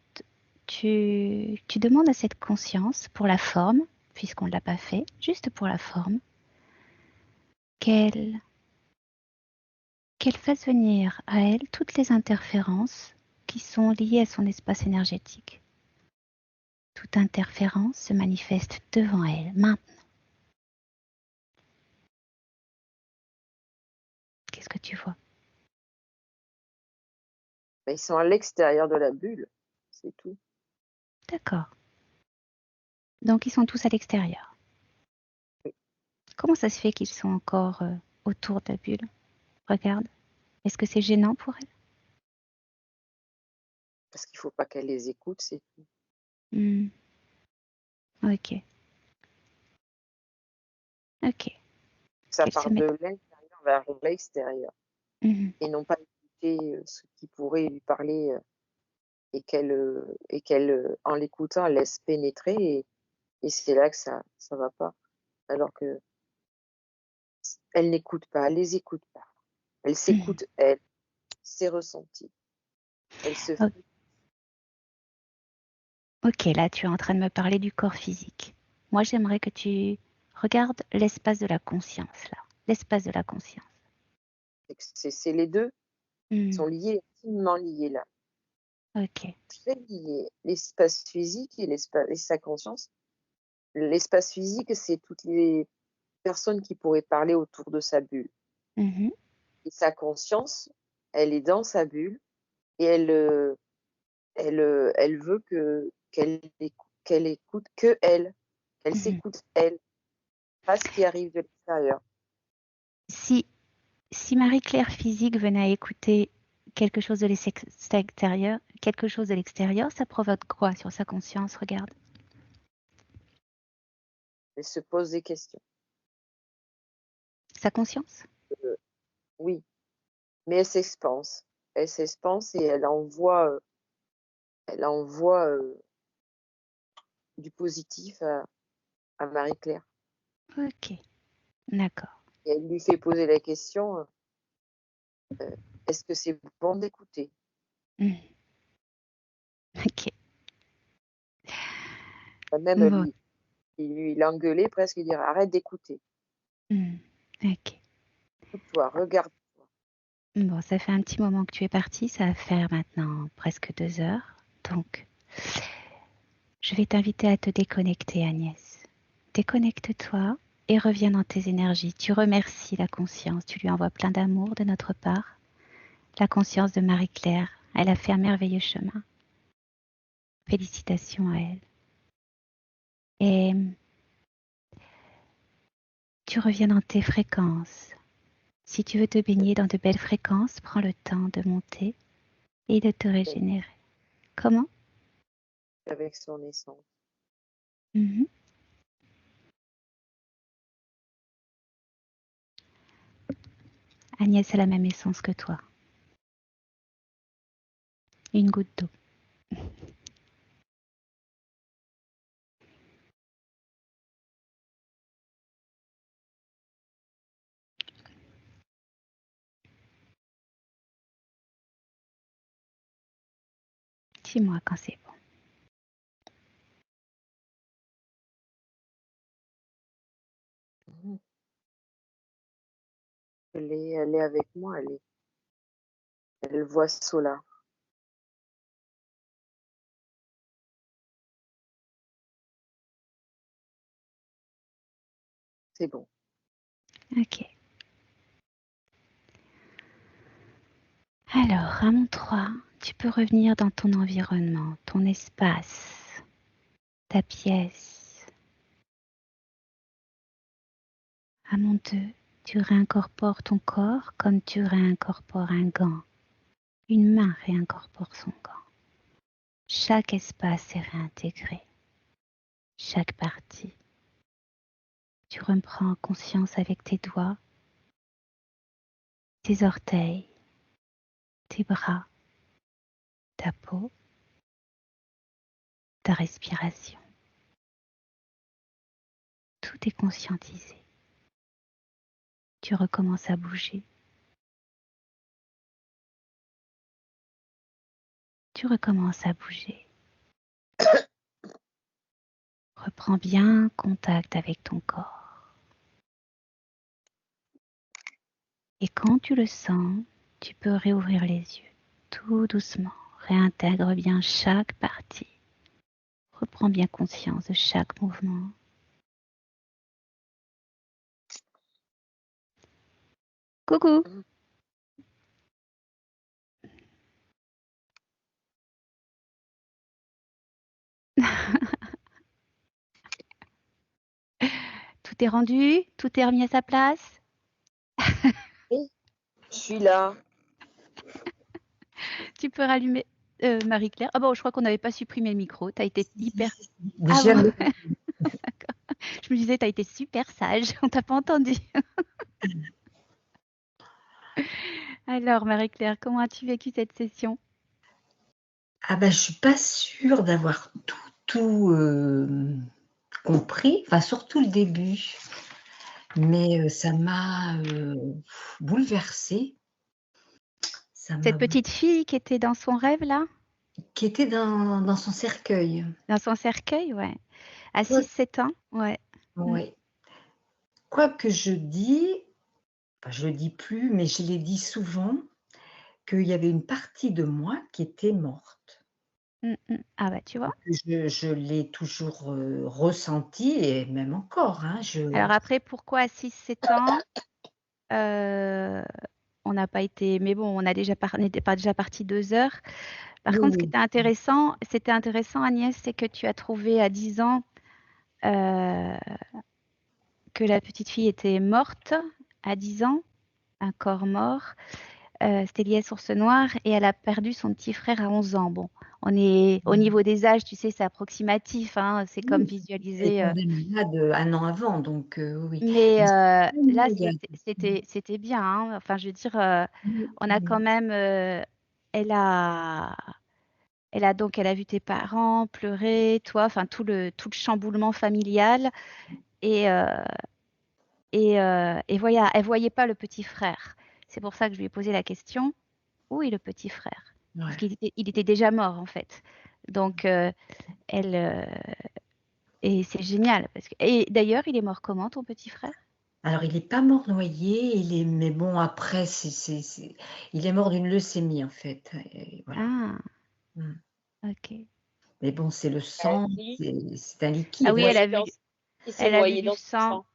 Speaker 3: demandes à cette conscience pour la forme, puisqu'on ne l'a pas fait, juste pour la forme, qu'elle qu'elle fasse venir à elle toutes les interférences qui sont liées à son espace énergétique. Toute interférence se manifeste devant elle, maintenant. Qu'est-ce que tu vois?
Speaker 2: Mais ils sont à l'extérieur de la bulle, c'est tout.
Speaker 3: D'accord. Donc, ils sont tous à l'extérieur.
Speaker 2: Oui.
Speaker 3: Comment ça se fait qu'ils sont encore autour de la bulle? Regarde. Est-ce que c'est gênant pour elle?
Speaker 2: Parce qu'il faut pas qu'elle les écoute, c'est tout.
Speaker 3: Hmm. Ok. Ok.
Speaker 2: Ça
Speaker 3: Qu'elle se
Speaker 2: part de
Speaker 3: mette.
Speaker 2: l'intérieur vers l'extérieur
Speaker 3: Mhm.
Speaker 2: et non pas écouter ce qui pourrait lui parler et qu'elle en l'écoutant, elle laisse pénétrer et c'est là que ça va pas. Alors que elle n'écoute pas, elle les écoute pas. Elle
Speaker 3: Mhm.
Speaker 2: s'écoute, elle, ses ressentis. Elle se
Speaker 3: O-
Speaker 2: fait.
Speaker 3: Ok, là, tu es en train de me parler du corps physique. Moi, j'aimerais que tu regardes l'espace de la conscience, là. L'espace de la conscience.
Speaker 2: C'est les deux qui
Speaker 3: Hmm.
Speaker 2: sont liés, intimement liés là.
Speaker 3: Ok.
Speaker 2: Très liés. L'espace physique et sa conscience. L'espace physique, c'est toutes les personnes qui pourraient parler autour de sa bulle.
Speaker 3: Mhm.
Speaker 2: Et sa conscience, elle est dans sa bulle et elle veut qu'elle écoute que elle. Elle
Speaker 3: Mhm.
Speaker 2: s'écoute elle, pas ce qui arrive de l'extérieur.
Speaker 3: Si, si Marie-Claire physique venait à écouter quelque chose de l'extérieur, ça provoque quoi sur sa conscience? Regarde.
Speaker 2: Elle se pose des questions.
Speaker 3: Sa conscience?
Speaker 2: Euh, oui, mais elle s'expanse. Elle s'expanse et elle envoie du positif à Marie-Claire.
Speaker 3: Ok, d'accord.
Speaker 2: Et elle lui fait poser la question, est-ce que c'est bon d'écouter?
Speaker 3: Hmm. Ok.
Speaker 2: Même
Speaker 3: Bon.
Speaker 2: il l'engueulait presque, il dirait arrête d'écouter.
Speaker 3: Ok.
Speaker 2: Écoute-toi, regarde-toi.
Speaker 3: Bon, ça fait un petit moment que tu es parti, ça va faire maintenant presque 2 heures. Donc, je vais t'inviter à te déconnecter, Agnès. Déconnecte-toi et reviens dans tes énergies. Tu remercies la conscience, tu lui envoies plein d'amour de notre part. La conscience de Marie-Claire, elle a fait un merveilleux chemin. Félicitations à elle. Et tu reviens dans tes fréquences. Si tu veux te baigner dans de belles fréquences, prends le temps de monter et de te régénérer. Comment?
Speaker 2: Avec son essence.
Speaker 3: Agnès a la même essence que toi. Une goutte d'eau. Dis-moi quand c'est bon.
Speaker 2: Elle est avec moi, elle voit cela. C'est bon.
Speaker 3: Ok. Alors, à mon 3, tu peux revenir dans ton environnement, ton espace, ta pièce. À mon 2, tu réincorpores ton corps comme tu réincorpores un gant. Une main réincorpore son gant. Chaque espace est réintégré. Chaque partie. Tu reprends conscience avec tes doigts, tes orteils, tes bras, ta peau, ta respiration. Tout est conscientisé. Tu recommences à bouger. Tu recommences à bouger. Reprends bien contact avec ton corps. Et quand tu le sens, tu peux réouvrir les yeux. Tout doucement, réintègre bien chaque partie. Reprends bien conscience de chaque mouvement. Coucou! Tout est rendu? Tout est remis à sa place?
Speaker 2: Oui, je suis là.
Speaker 3: Tu peux rallumer Marie-Claire. Ah bon, je crois qu'on n'avait pas supprimé le micro. Tu as été hyper...
Speaker 1: Mais
Speaker 3: Ah
Speaker 1: jamais.
Speaker 3: bon. Je me disais, tu as été super sage. On t'a pas entendu. Alors, Marie-Claire, comment as-tu vécu cette session?
Speaker 1: Ah ben, je suis pas sûre d'avoir tout compris, enfin surtout le début, mais ça m'a bouleversée.
Speaker 3: Cette petite fille qui était dans son rêve, là?
Speaker 1: Qui était dans son cercueil.
Speaker 3: Dans son cercueil, ouais. À
Speaker 1: Ouais.
Speaker 3: 6-7 ans, ouais.
Speaker 1: Oui. Quoi que je dis, enfin, je le dis plus, mais je l'ai dit souvent, qu'il y avait une partie de moi qui était morte.
Speaker 3: Ah bah, tu vois?
Speaker 1: Je l'ai toujours ressenti et même encore. Hein,
Speaker 3: Alors après, pourquoi à 6-7 ans? On n'a pas été... Mais bon, on n'était pas déjà parti 2 heures. Par contre, ce qui
Speaker 1: Oui,
Speaker 3: était intéressant, Agnès, c'est que tu as trouvé à 10 ans que la petite fille était morte à 10 ans, un corps mort. C'était lié à Source Noire et elle a perdu son petit frère à 11 ans. Bon, on est au niveau des âges, tu sais, c'est approximatif, hein, c'est comme
Speaker 1: oui. Elle est
Speaker 3: visualiser.
Speaker 1: tombée malade 1 an avant, donc oui.
Speaker 3: Mais
Speaker 1: Mais
Speaker 3: là,
Speaker 1: c'est
Speaker 3: c'était bien, hein. Enfin, je veux dire, on a quand
Speaker 1: oui.
Speaker 3: même, elle a, elle a vu tes parents pleurer, toi, enfin tout le chamboulement familial et et voilà, elle voyait pas le petit frère. C'est pour ça que je lui ai posé la question, où est le petit frère? Parce
Speaker 1: Ouais.
Speaker 3: qu'il était déjà mort en fait. Donc elle, Et c'est génial. Et d'ailleurs, il est mort comment, ton petit frère?
Speaker 1: Alors, il n'est pas mort noyé, mais bon, après, il est mort d'une leucémie, en fait. Et voilà.
Speaker 3: Ah,
Speaker 1: Mm.
Speaker 3: ok.
Speaker 1: Mais bon, c'est le
Speaker 2: Elle
Speaker 1: sang,
Speaker 2: dit,
Speaker 1: c'est un
Speaker 3: Ah
Speaker 1: liquide.
Speaker 3: oui,
Speaker 1: Moi,
Speaker 2: il s'est
Speaker 3: elle a vu
Speaker 2: noyé
Speaker 3: du
Speaker 2: dans son
Speaker 3: sang.
Speaker 2: sang.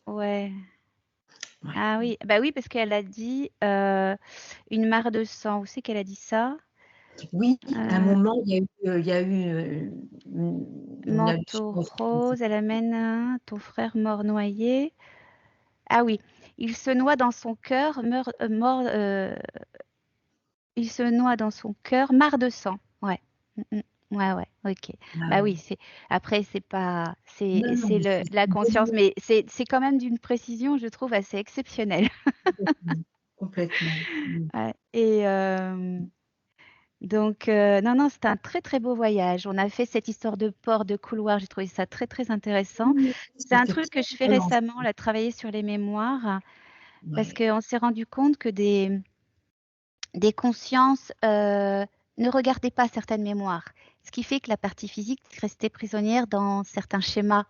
Speaker 3: Ouais.
Speaker 1: ouais.
Speaker 3: Ah oui, bah oui, parce qu'elle a dit une mare de sang. Où c'est qu'elle a dit ça?
Speaker 1: Oui, à un
Speaker 3: Euh,
Speaker 1: moment, il y a eu une
Speaker 3: Manteau
Speaker 1: hallucination.
Speaker 3: rose, elle amène ton frère mort noyé. Ah oui, il se noie dans son cœur, il se noie dans son cœur, mare de sang. Ouais. Mm, mm. Ouais, ouais, ok.
Speaker 1: Ah
Speaker 3: Bah
Speaker 1: oui.
Speaker 3: oui, après, c'est pas,
Speaker 1: Non, non, mais
Speaker 3: la conscience, mais c'est quand même d'une précision, je trouve, assez exceptionnelle.
Speaker 1: complètement. Complètement. Mm.
Speaker 3: Ouais. Et donc, non, non, c'était un très, très beau voyage. On a fait cette histoire de port, de couloir. J'ai trouvé ça très, très intéressant.
Speaker 1: Oui,
Speaker 3: C'est un
Speaker 1: c'était
Speaker 3: truc
Speaker 1: très
Speaker 3: que je fais
Speaker 1: violent.
Speaker 3: récemment, là, travailler sur les mémoires, parce
Speaker 1: Ouais.
Speaker 3: qu'on s'est rendu compte que des consciences ne regardaient pas certaines mémoires, ce qui fait que la partie physique restait prisonnière dans certains schémas.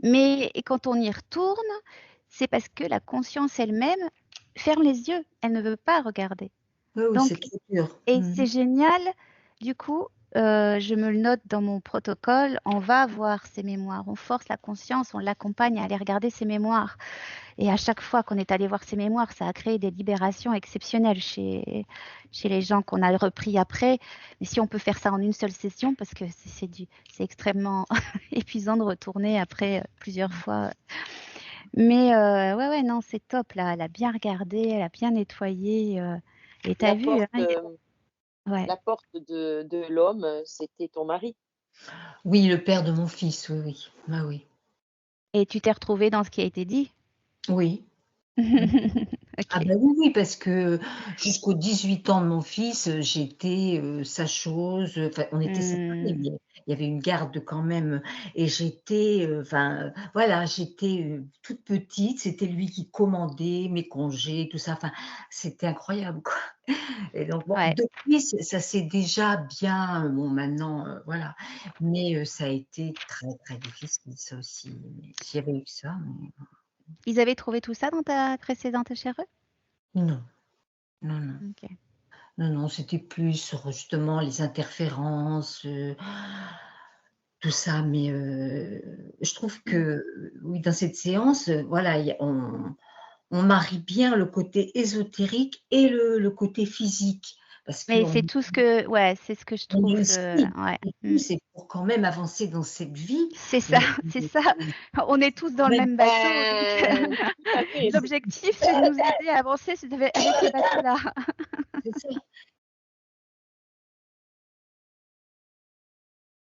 Speaker 3: Mais quand on y retourne, c'est parce que la conscience elle-même ferme les yeux, elle ne veut pas regarder.
Speaker 1: Oui, oui, c'est
Speaker 3: Donc,
Speaker 1: trop dur.
Speaker 3: et
Speaker 1: Mm.
Speaker 3: c'est génial, du coup, je me le note dans mon protocole, on va voir ces mémoires, on force la conscience, on l'accompagne à aller regarder ses mémoires. Et à chaque fois qu'on est allé voir ces mémoires, ça a créé des libérations exceptionnelles chez les gens qu'on a repris après. Mais si on peut faire ça en une seule session, parce que c'est extrêmement épuisant de retourner après plusieurs fois. Mais ouais, ouais, non, c'est top là. Elle a bien regardé, elle a bien nettoyé. Et t'as
Speaker 2: La
Speaker 3: vu, hein,
Speaker 2: porte,
Speaker 3: ouais.
Speaker 2: la porte de l'homme, c'était ton mari.
Speaker 1: Oui, le père de mon fils, oui, oui. Ah oui.
Speaker 3: Et tu t'es retrouvée dans ce qui a été dit?
Speaker 1: Oui. Mm. Ah
Speaker 3: Ok.
Speaker 1: ben oui, oui, parce que jusqu'aux 18 ans de mon fils, j'étais, sa chose, enfin, on était séparés,
Speaker 3: Hmm.
Speaker 1: mais il y avait une garde quand même et j'étais, enfin, voilà, j'étais, toute petite, c'était lui qui commandait mes congés, tout ça, enfin, c'était incroyable, quoi et donc bon,
Speaker 3: Ouais.
Speaker 1: depuis, ça s'est déjà bien, bon maintenant, voilà, mais ça a été très, très difficile ça aussi, mais s'il y avait eu ça, mais
Speaker 3: Ils avaient trouvé tout ça dans ta précédente chère?
Speaker 1: non, non, non.
Speaker 3: Ok.
Speaker 1: Non, non, c'était plus sur justement les interférences, tout ça, mais je trouve
Speaker 3: Hmm.
Speaker 1: que, oui, dans cette séance, voilà, on marie bien le côté ésotérique et le côté physique parce
Speaker 3: Mais
Speaker 1: qu'on
Speaker 3: c'est tout ce que, ouais, c'est ce que je
Speaker 1: on est
Speaker 3: trouve,
Speaker 1: aussi
Speaker 3: ouais.
Speaker 1: et tout,
Speaker 3: Hmm.
Speaker 1: c'est pour quand même avancer dans cette vie,
Speaker 3: C'est ça,
Speaker 1: mais
Speaker 3: c'est ça. On est tous dans le
Speaker 1: même
Speaker 3: même bateau, donc
Speaker 2: Tout à fait.
Speaker 3: l'objectif, c'est de nous aider à avancer avec ce bateau-là.
Speaker 1: c'est ça